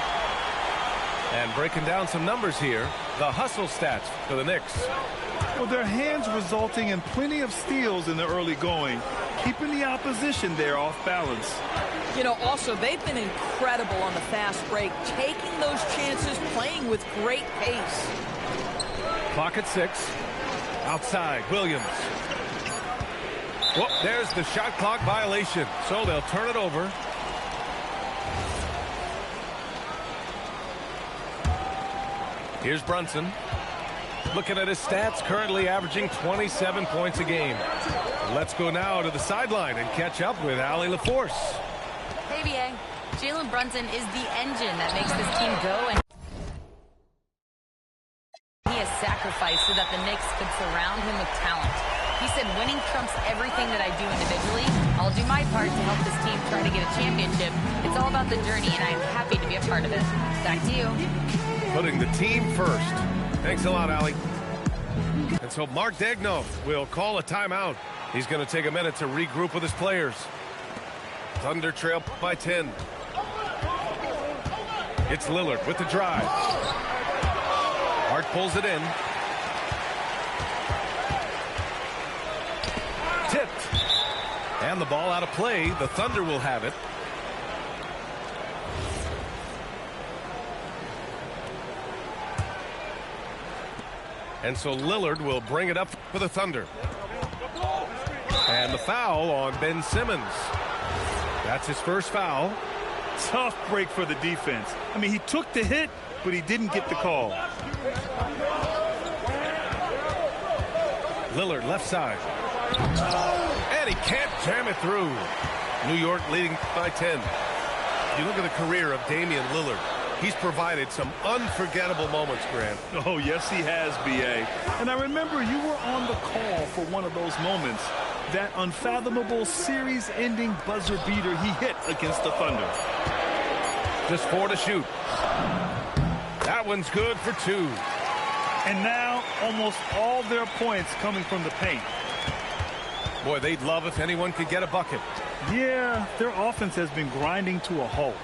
And breaking down some numbers here, the hustle stats for the Knicks. Well, their hands resulting in plenty of steals in the early going, keeping the opposition there off balance. You know, also, they've been incredible on the fast break, taking those chances, playing with great pace. Clock at 6. Outside, Williams. Whoop, there's the shot clock violation, so they'll turn it over. Here's Brunson. Looking at his stats, currently averaging 27 points a game. Let's go now to the sideline and catch up with Allie LaForce. Hey, BA. Jalen Brunson is the engine that makes this team go, and he has sacrificed so that the Knicks could surround him with talent. He said, winning trumps everything that I do individually. I'll do my part to help this team try to get a championship. It's all about the journey, and I'm happy to be a part of it. Back to you. Putting the team first. Thanks a lot, Allie. And so Mark Daigneault will call a timeout. He's going to take a minute to regroup with his players. Thunder trail by 10. It's Lillard with the drive. Hart pulls it in. Tipped. And the ball out of play. The Thunder will have it. And so Lillard will bring it up for the Thunder. And the foul on Ben Simmons. That's his first foul. Tough break for the defense. I mean, he took the hit, but he didn't get the call. Lillard left side. And he can't jam it through. New York leading by 10. You look at the career of Damian Lillard. He's provided some unforgettable moments, Grant. Oh, yes, he has, B.A. And I remember you were on the call for one of those moments. That unfathomable series-ending buzzer beater he hit against the Thunder. Just 4 to shoot. That one's good for 2. And now almost all their points coming from the paint. Boy, they'd love if anyone could get a bucket. Yeah, their offense has been grinding to a halt.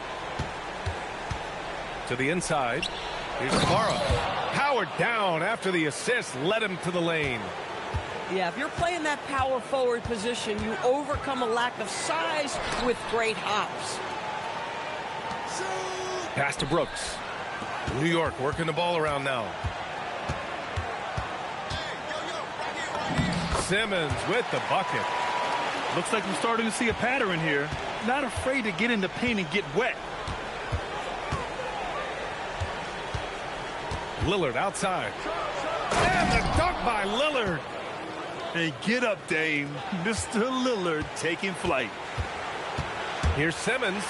To the inside. Here's Kamara. Powered down after the assist led him to the lane. Yeah, if you're playing that power forward position, you overcome a lack of size with great hops. Pass to Brooks. New York working the ball around now. Simmons with the bucket. Looks like I'm starting to see a pattern here. Not afraid to get in the paint and get wet. Lillard outside. And the dunk by Lillard. Hey, get up, Dame. Mr. Lillard taking flight. Here's Simmons.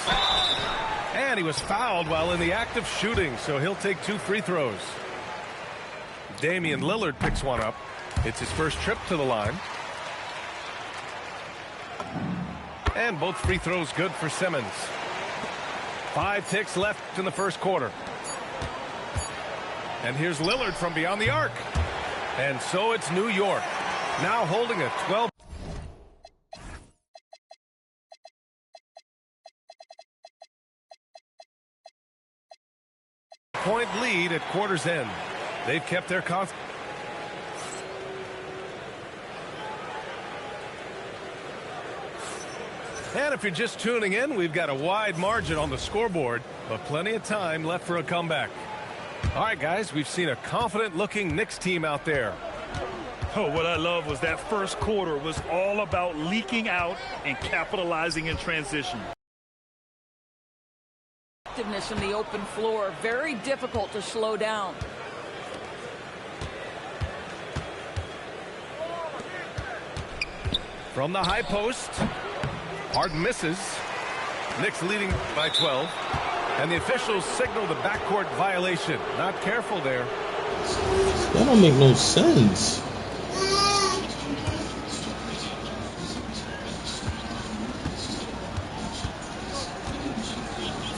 And he was fouled while in the act of shooting, so he'll take 2 free throws. Damian Lillard picks one up. It's his first trip to the line. And both free throws good for Simmons. 5 ticks left in the first quarter. And here's Lillard from beyond the arc. And so it's New York, now holding a 12. Point lead at quarter's end. They've kept their And if you're just tuning in, we've got a wide margin on the scoreboard, but plenty of time left for a comeback. All right, guys, we've seen a confident-looking Knicks team out there. Oh, what I love was that first quarter was all about leaking out and capitalizing in transition. In the open floor, very difficult to slow down. From the high post, Harden misses. Knicks leading by 12. And the officials signal the backcourt violation. Not careful there. That don't make no sense.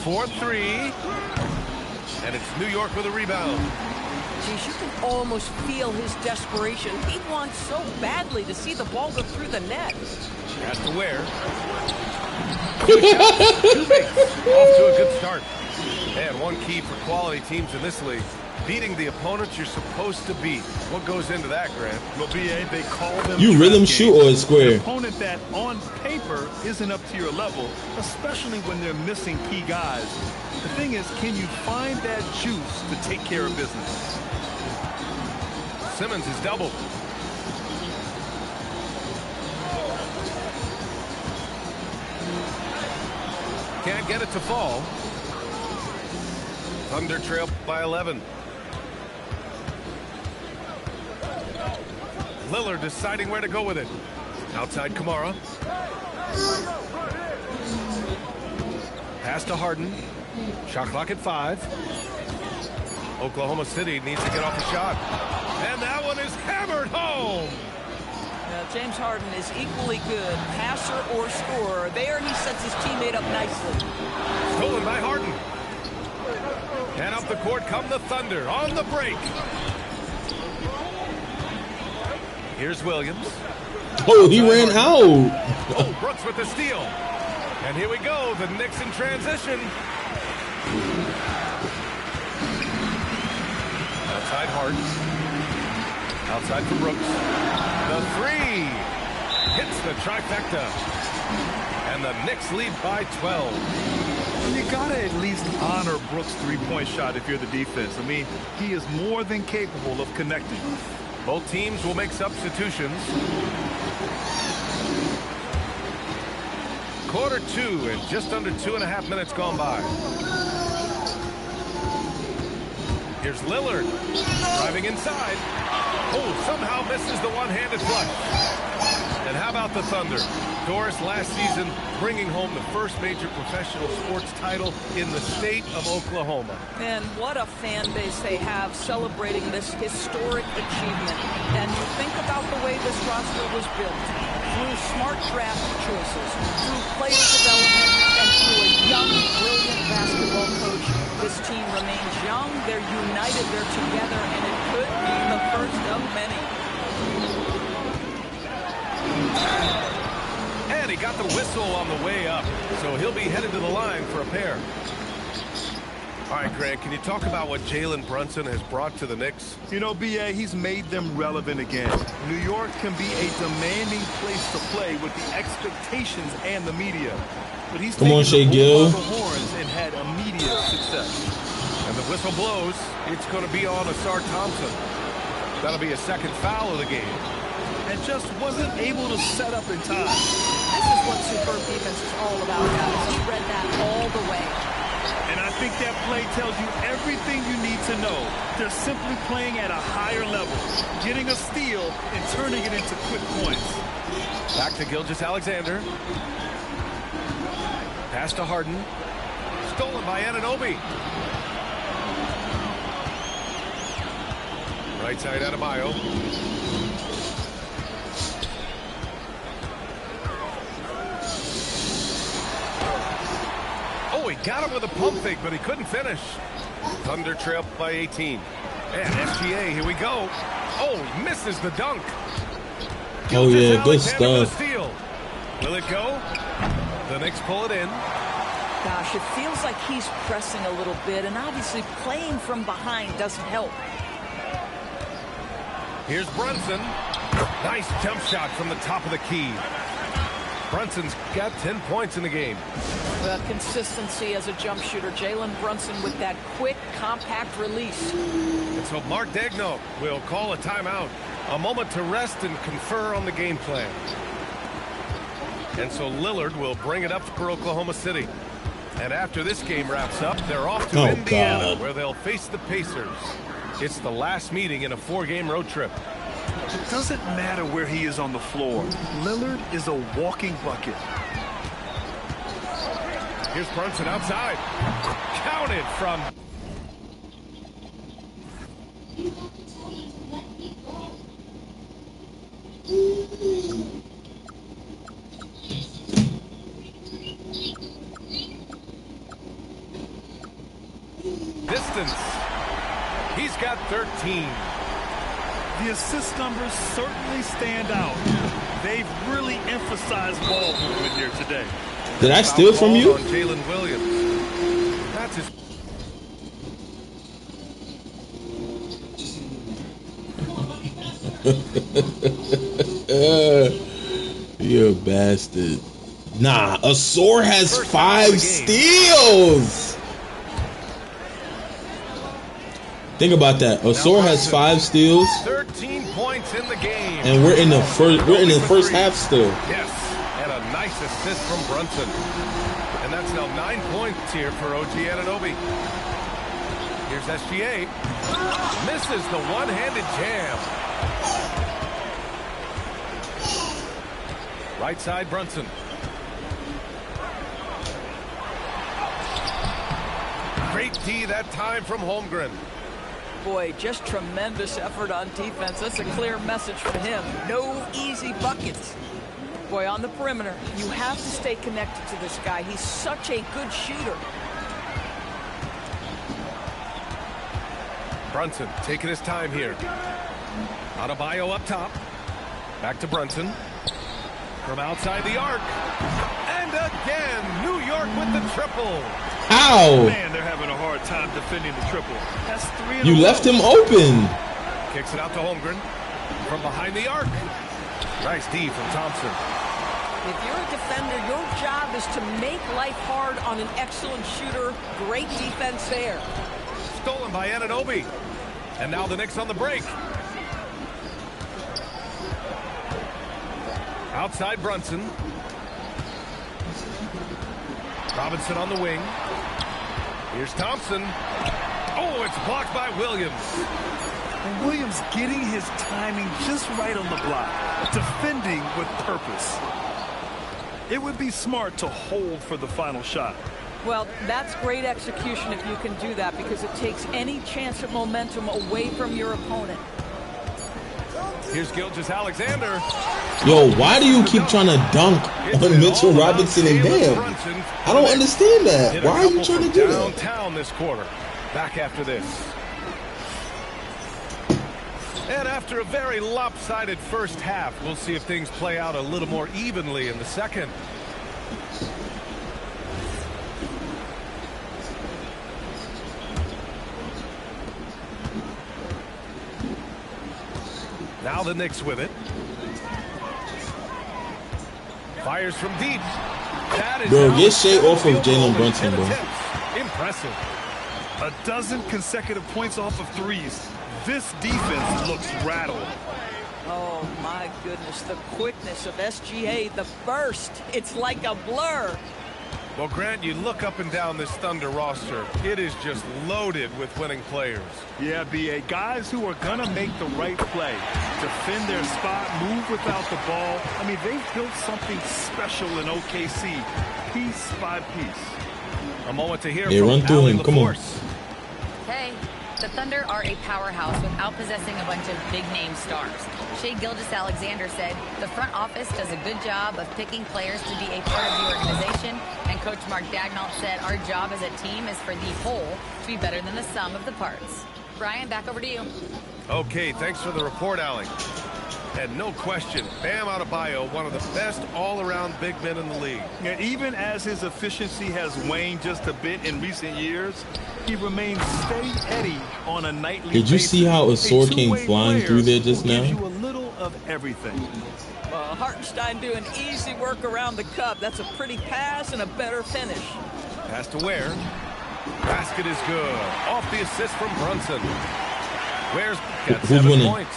For three. And it's New York with a rebound. Geez, you can almost feel his desperation. He wants so badly to see the ball go through the net. Has to wear. Two shots, two makes. Off to a good start. And one key for quality teams in this league. Beating the opponents you're supposed to beat. What goes into that, Grant? Well, BA, they call them You rhythm shoot or square? An opponent that on paper isn't up to your level, especially when they're missing key guys. The thing is, can you find that juice to take care of business? Simmons is doubled. Can't get it to fall. Thunder trail by 11. Lillard deciding where to go with it. Outside Kamara. Pass to Harden. Shot clock at 5. Oklahoma City needs to get off the shot. And that one is hammered home. James Harden is equally good, passer or scorer. There he sets his teammate up nicely. Stolen by Harden. And up the court come the Thunder on the break. Here's Williams. Oh, he ran out. Oh, Brooks with the steal. And here we go, the Knicks in transition. Outside Harden. Outside for Brooks. The three. Hits the trifecta. And the Knicks lead by 12. You gotta at least honor Brooks' three-point shot if you're the defense. I mean, he is more than capable of connecting. Both teams will make substitutions. Quarter 2 and just under 2.5 minutes gone by. Here's Lillard driving inside. Oh, somehow misses the one-handed flush. And how about the Thunder? Doris last season bringing home the first major professional sports title in the state of Oklahoma. And what a fan base they have celebrating this historic achievement. And you think about the way this roster was built. Through smart draft choices, through player development, and through a young, brilliant basketball coach. This team remains young, they're united, they're together, and it could be the first of many. And he got the whistle on the way up, so he'll be headed to the line for a pair. All right, Grant, can you talk about what Jalen Brunson has brought to the Knicks? You know, BA, he's made them relevant again. New York can be a demanding place to play with the expectations and the media. But he's taken the bull by the horns and had immediate success. And the whistle blows. It's going to be on Asar Thompson. That'll be a second foul of the game. And just wasn't able to set up in time. This is what superb defense is all about, guys. He read that all the way. And I think that play tells you everything you need to know. They're simply playing at a higher level, getting a steal and turning it into quick points. Back to Gilgeous-Alexander. Pass to Harden. Stolen by Anunoby. Right side Adebayo. Oh, he got him with a pump fake, but he couldn't finish. Thunder trail by 18. And SGA, here we go. Oh, he misses the dunk. Oh, yeah, good stuff. Steal. Will it go? The Knicks pull it in. Gosh, it feels like he's pressing a little bit, and obviously playing from behind doesn't help. Here's Brunson. Nice jump shot from the top of the key. Brunson's got 10 points in the game. Consistency as a jump shooter. Jalen Brunson with that quick, compact release. And so Mark Daigneault will call a timeout. A moment to rest and confer on the game plan. And so Lillard will bring it up for Oklahoma City. And after this game wraps up, they're off to Indiana, where they'll face the Pacers. It's the last meeting in a 4-game road trip. It doesn't matter where he is on the floor. Lillard is a walking bucket. Here's Brunson outside. Counted from... distance. He's got 13. The assist numbers certainly stand out. They've really emphasized ball movement here today. Did I steal from you? On Jalen Williams. That's his... You're a bastard. Nah, Asor has 5 steals. Think about that. Asor has 5 steals. 13 points in the game. And we're in the first half still. Yes, and a nice assist from Brunson. And that's now 9 points here for OG Anunoby. Here's SGA. Misses the one-handed jam. Right side, Brunson. Great D that time from Holmgren. Boy, just tremendous effort on defense. That's a clear message from him. No easy buckets. Boy, on the perimeter, you have to stay connected to this guy. He's such a good shooter. Brunson taking his time here. Adebayo up top. Back to Brunson. From outside the arc. And again, New York with the triple. How? Man, they're having a hard time defending the triple. That's 3 in a You row. left him open. Kicks it out to Holmgren. From behind the arc. Nice D from Thompson. If you're a defender, your job is to make life hard on an excellent shooter. Great defense there. Stolen by Anunoby. And now the Knicks on the break. Outside Brunson. Robinson on the wing. Here's Thompson. Oh, it's blocked by Williams. And Williams getting his timing just right on the block. Defending with purpose. It would be smart to hold for the final shot. Well, that's great execution if you can do that, because it takes any chance of momentum away from your opponent. Here's Gilgeous-Alexander. Yo, why do you keep trying to dunk on Mitchell Robinson and Bam? I don't understand that. Why are you trying to do that? Downtown this quarter. Back after this. And after a very lopsided first half, we'll see if things play out a little more evenly in the second. Now the Knicks with it. Fires from deep. That is Bro, get Shea off of Jalen Brunson, bro. Impressive. A dozen consecutive points off of threes. This defense looks rattled. Oh, my goodness. The quickness of SGA, the burst. It's like a blur. Well, Grant, you look up and down this Thunder roster. It is just loaded with winning players. Yeah, B.A. Guys who are going to make the right play. Defend their spot, move without the ball. I mean, they've built something special in OKC, piece by piece. A moment to hear They from run through Allie him. Come on. LaForce. Hey, the Thunder are a powerhouse without possessing a bunch of big-name stars. Shea Gilgeous-Alexander said the front office does a good job of picking players to be a part of the organization, and Coach Mark Daigneault said our job as a team is for the whole to be better than the sum of the parts. Brian, back over to you. Okay, thanks for the report, Allie. And no question, Bam Adebayo, one of the best all-around big men in the league. And even as his efficiency has waned just a bit in recent years, he remains steady Eddie on a nightly basis. Did you see how Asor came flying through there just now? You a little of everything. Hartenstein doing easy work around the cup. That's a pretty pass and a better finish. Pass to Ware. Basket is good. Off the assist from Brunson. Ware's got 7 points.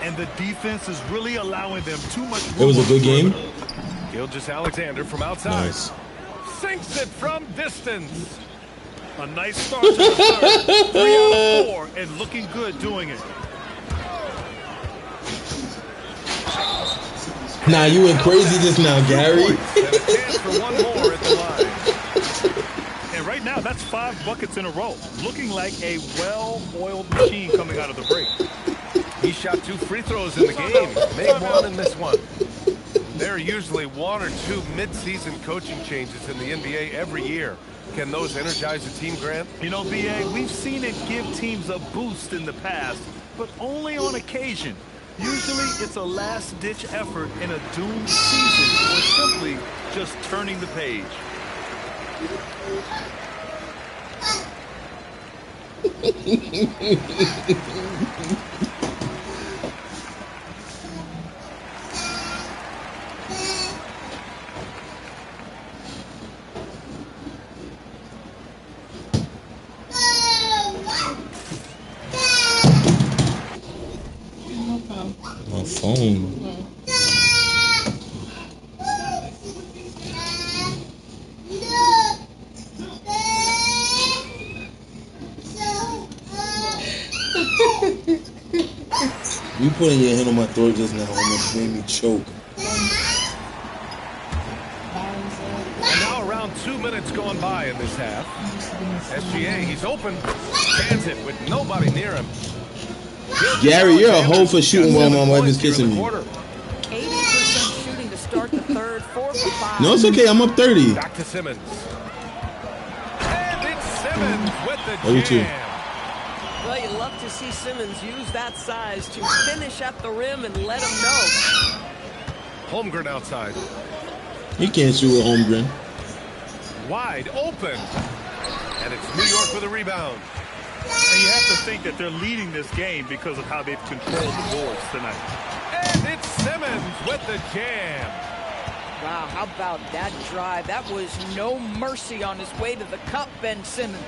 And the defense is really allowing them too much room. It was a good game. Gilgeous-Alexander from outside. Nice. Sinks it from distance. A nice start to the third. 3 out of 4 and looking good doing it. Nah, you went crazy just now, Gary. And a chance for one more at the line. And right now, that's 5 buckets in a row. Looking like a well-oiled machine coming out of the break. He shot 2 free throws in the game. Made 1 and missed 1. There are usually 1 or 2 mid-season coaching changes in the NBA every year. Can those energize a team, Grant? You know, B.A., we've seen it give teams a boost in the past, but only on occasion. Usually it's a last-ditch effort in a doomed season or simply just turning the page. My phone. You putting your hand on my throat just now almost made me choke. And now around 2 minutes gone by in this half. SGA, he's open. Cans it with nobody near him. Gary, you're a hoe for shooting while my wife is kissing me. 80% shooting to start the third, 4 for 5. No, it's okay. I'm up 30. Back to Simmons. And it's Simmons with the jam. Well, you love to see Simmons use that size to finish at the rim and let him know. Holmgren outside. You can't shoot with Holmgren. Wide open. And it's New York with a rebound. And you have to think that they're leading this game because of how they've controlled the boards tonight. And it's Simmons with the jam. Wow, how about that drive? That was no mercy on his way to the cup, Ben Simmons.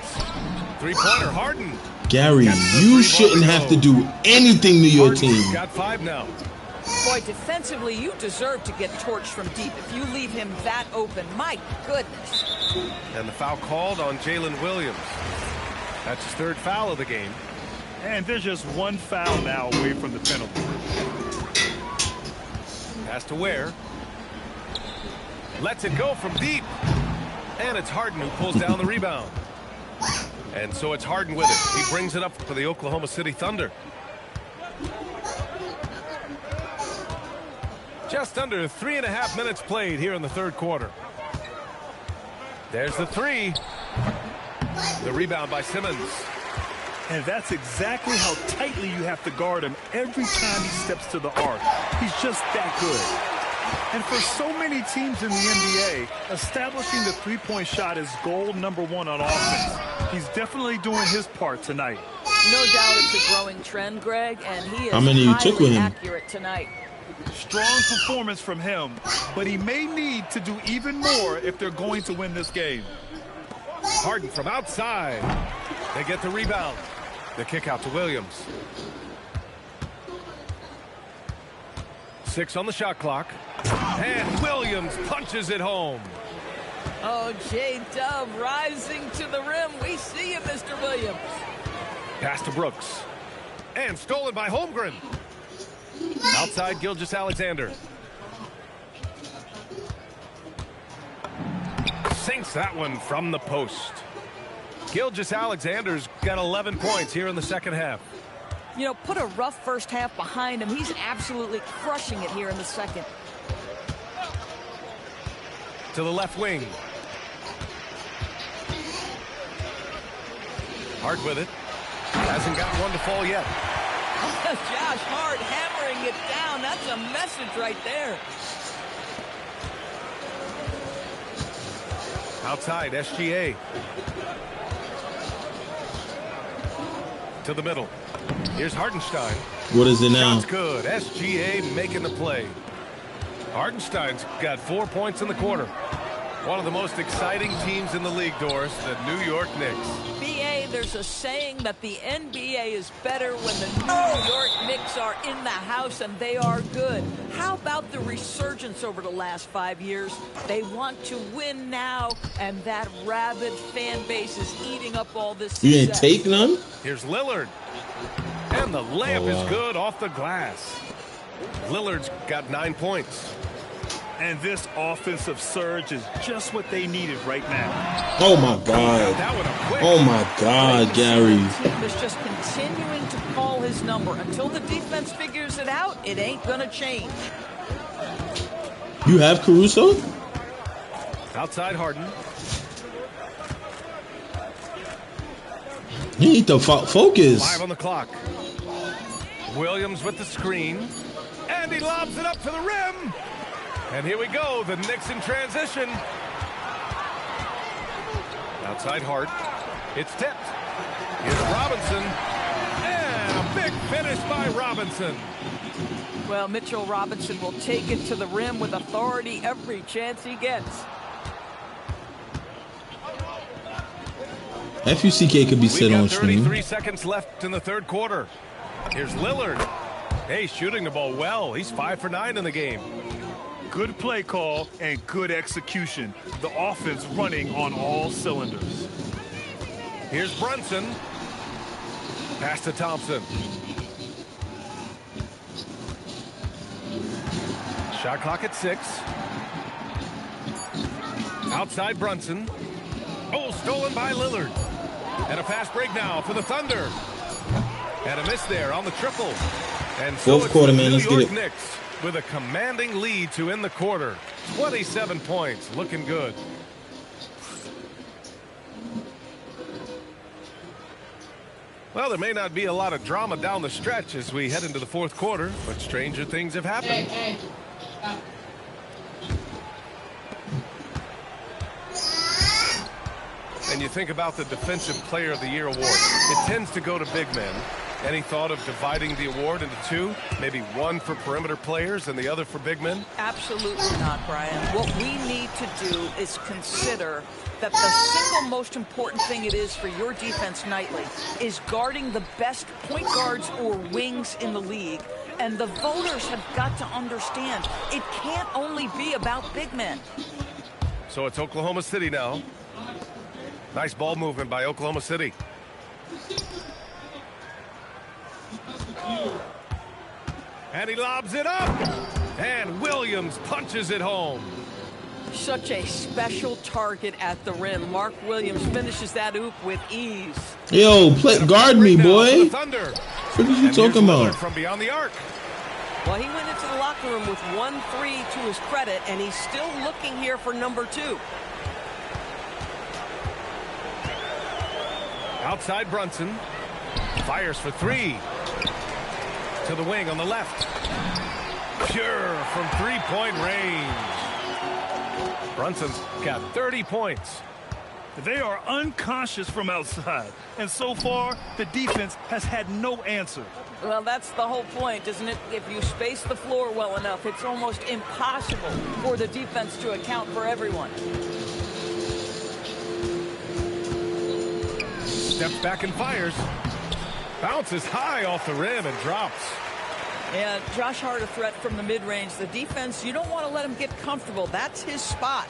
3-pointer, Harden. Gary, you shouldn't have to do anything to your team. Got 5 now. Boy, defensively, you deserve to get torched from deep if you leave him that open. My goodness. And the foul called on Jalen Williams. That's his 3rd foul of the game. And there's just 1 foul now away from the penalty. Pass to Ware. Lets it go from deep. And it's Harden who pulls down the rebound. And so it's Harden with it. He brings it up for the Oklahoma City Thunder. Just under 3.5 minutes played here in the 3rd quarter. There's the 3. The rebound by Simmons. And that's exactly how tightly you have to guard him every time he steps to the arc. He's just that good. And for so many teams in the NBA, establishing the three-point shot is goal number 1 on offense. He's definitely doing his part tonight. No doubt it's a growing trend, Greg, and he is How many you took with him? Accurate tonight. Strong performance from him, but he may need to do even more if they're going to win this game. Harden from outside. They get the rebound. The kick out to Williams. 6 on the shot clock. And Williams punches it home. Oh, J-Dub rising to the rim. We see you, Mr. Williams. Pass to Brooks. And stolen by Holmgren. Outside Gilgeous-Alexander. Sinks that one from the post. Gilgeous-Alexander's got 11 points here in the 2nd half. You know, put a rough first half behind him. He's absolutely crushing it here in the 2nd. To the left wing. Hart with it. Hasn't got one to fall yet. Josh Hart hammering it down. That's a message right there. Outside, SGA. To the middle. Here's Hartenstein. What is it now? Shot's good. SGA making the play. Hartenstein's got 4 points in the quarter. One of the most exciting teams in the league, Doris, the New York Knicks. BA, there's a saying that the NBA is better when the New York Knicks are in the house and they are good. How about the resurgence over the last 5 years? They want to win now, and that rabid fan base is eating up all this success. You ain't take none? Here's Lillard. And the layup is good off the glass. Lillard's got 9 points. And this offensive surge is just what they needed right now. Oh, my God. Oh, my God, Gary. The team is just continuing to call his number. Until the defense figures it out, it ain't going to change. You have Caruso? Outside Harden. You need to focus. 5 on the clock. Williams with the screen. And he lobs it up to the rim. And here we go, the Knicks in transition. Outside Hart. It's tipped. Here's Robinson. And a big finish by Robinson. Well, Mitchell Robinson will take it to the rim with authority every chance he gets. FUCK could be set on stream. 33 seconds left in the third quarter. Here's Lillard. Hey, shooting the ball well. He's 5 for 9 in the game. Good play call and good execution. The offense running on all cylinders. Here's Brunson. Pass to Thompson. Shot clock at 6. Outside Brunson. Oh, stolen by Lillard. And a fast break now for the Thunder. And a miss there on the triple. And so fourth quarter, man. Let's get it. Knicks with a commanding lead to end the quarter. 27 points. Looking good. Well, there may not be a lot of drama down the stretch as we head into the fourth quarter, but stranger things have happened. And you think about the Defensive Player of the Year award. It tends to go to big men. Any thought of dividing the award into two? Maybe one for perimeter players and the other for big men? Absolutely not, Brian. What we need to do is consider that the single most important thing it is for your defense nightly is guarding the best point guards or wings in the league. And the voters have got to understand it can't only be about big men. So it's Oklahoma City now. Nice ball movement by Oklahoma City. And he lobs it up. And Williams punches it home. Such a special target at the rim. Mark Williams finishes that oop with ease. Yo, guard me, boy. What are you talking about? From beyond the arc. Well, he went into the locker room with 1-3 to his credit, and he's still looking here for number 2. Outside Brunson. Fires for 3. To the wing on the left. Pure from three-point range. Brunson's got 30 points. They are unconscious from outside, and so far the defense has had no answer. Well, that's the whole point, isn't it? If you space the floor well enough, it's almost impossible for the defense to account for everyone. Steps back and fires. Bounces high off the rim and drops. And Josh Hart a threat from the mid-range. The defense, you don't want to let him get comfortable. That's his spot.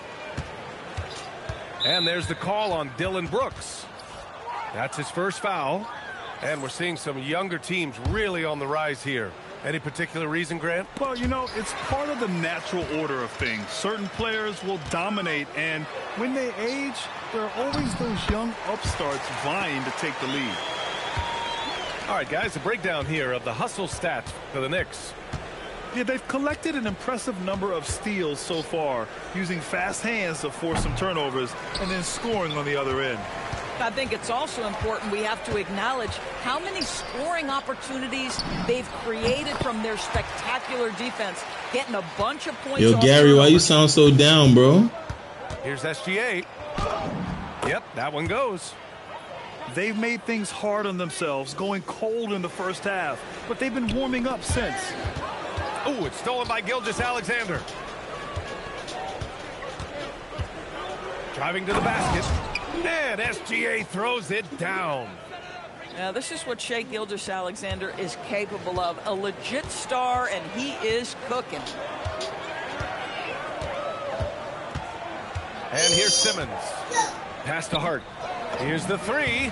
And there's the call on Dylan Brooks. That's his first foul. And we're seeing some younger teams really on the rise here. Any particular reason, Grant? Well, you know, it's part of the natural order of things. Certain players will dominate, and when they age, there are always those young upstarts vying to take the lead. All right, guys, a breakdown here of the hustle stats for the Knicks. Yeah, they've collected an impressive number of steals so far, using fast hands to force some turnovers and then scoring on the other end. I think it's also important we have to acknowledge how many scoring opportunities they've created from their spectacular defense, getting a bunch of points. Yo, Gary, why you sound so down, bro? Here's SGA. Yep, that one goes. They've made things hard on themselves, going cold in the first half, but they've been warming up since. Oh, it's stolen by Gilgeous-Alexander. Driving to the basket. And SGA throws it down. Now, this is what Shai Gilgeous-Alexander is capable of. A legit star, and he is cooking. And here's Simmons. Pass to Hart. Here's the three.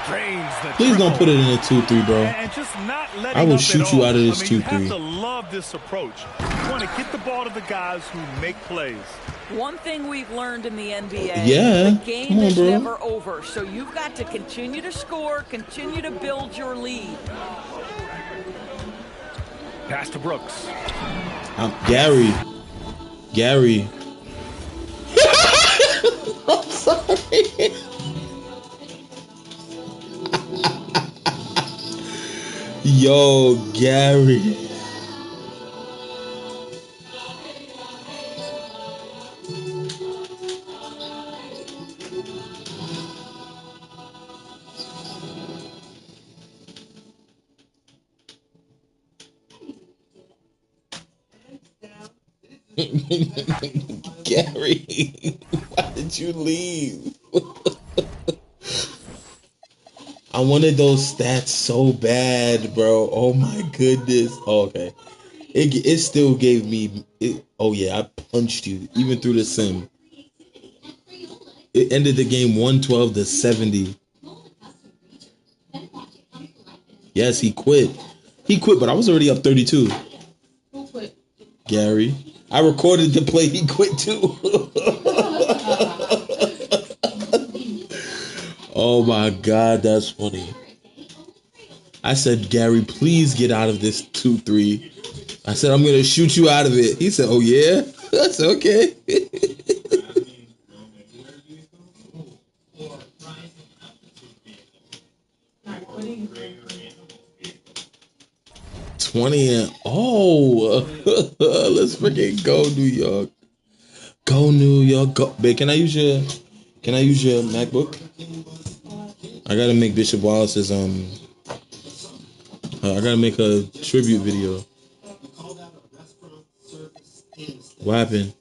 Drains the Please don't put it in a 2-3, bro. And just not letting I will up shoot at you all. out of this 2-3. You have to love this approach. You want to get the ball to the guys who make plays. One thing we've learned in the NBA, Yeah. the game Come on, is bro. never over. So you've got to continue to score, continue to build your lead. Pass to Brooks. Gary. I'm sorry. Yo, Gary. Gary, why did you leave? I wanted those stats so bad, bro. Oh my goodness. Oh, okay. It still gave me. Oh yeah, I punched you even through the sim. It ended the game 112-70. Yes, he quit. He quit, but I was already up 32. Who quit? Gary. I recorded the play. He quit too. Oh my God, that's funny. I said, Gary, please get out of this 2-3. I said, I'm going to shoot you out of it. He said, oh yeah? That's okay. $20 and let's freaking go, New York. Go, New York. Go. Babe, can I use your MacBook? I gotta make Bishop Wallace's I gotta make a tribute video. What happened?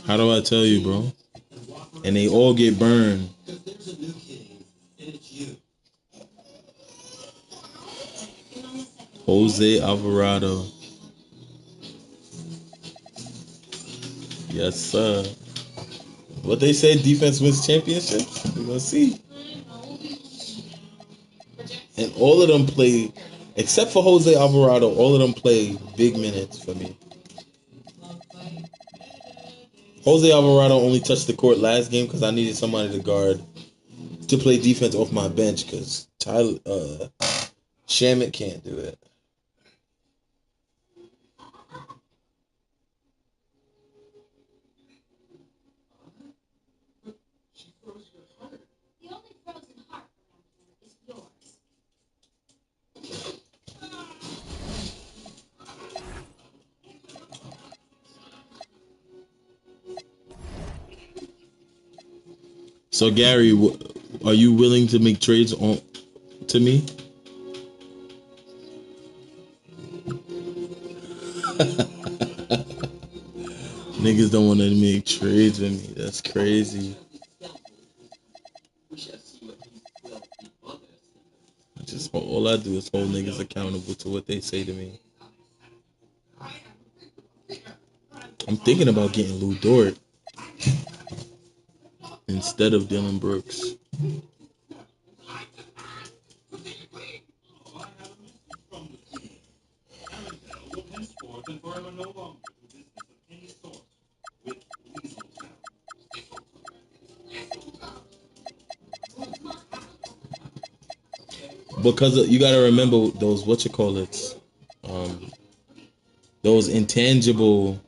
How do I tell you, bro? And they all get burned. Jose Alvarado. Yes, sir. What they say, defense wins championships? We're gonna see. And all of them play, except for Jose Alvarado, all of them play big minutes for me. Jose Alvarado only touched the court last game because I needed somebody to guard, to play defense off my bench because Shamet can't do it. So Gary, are you willing to make trades to me? Niggas don't want to make trades with me. That's crazy. All I do is hold niggas accountable to what they say to me. I'm thinking about getting Lou Dort instead of Dylan Brooks. Because you got to remember those, those intangible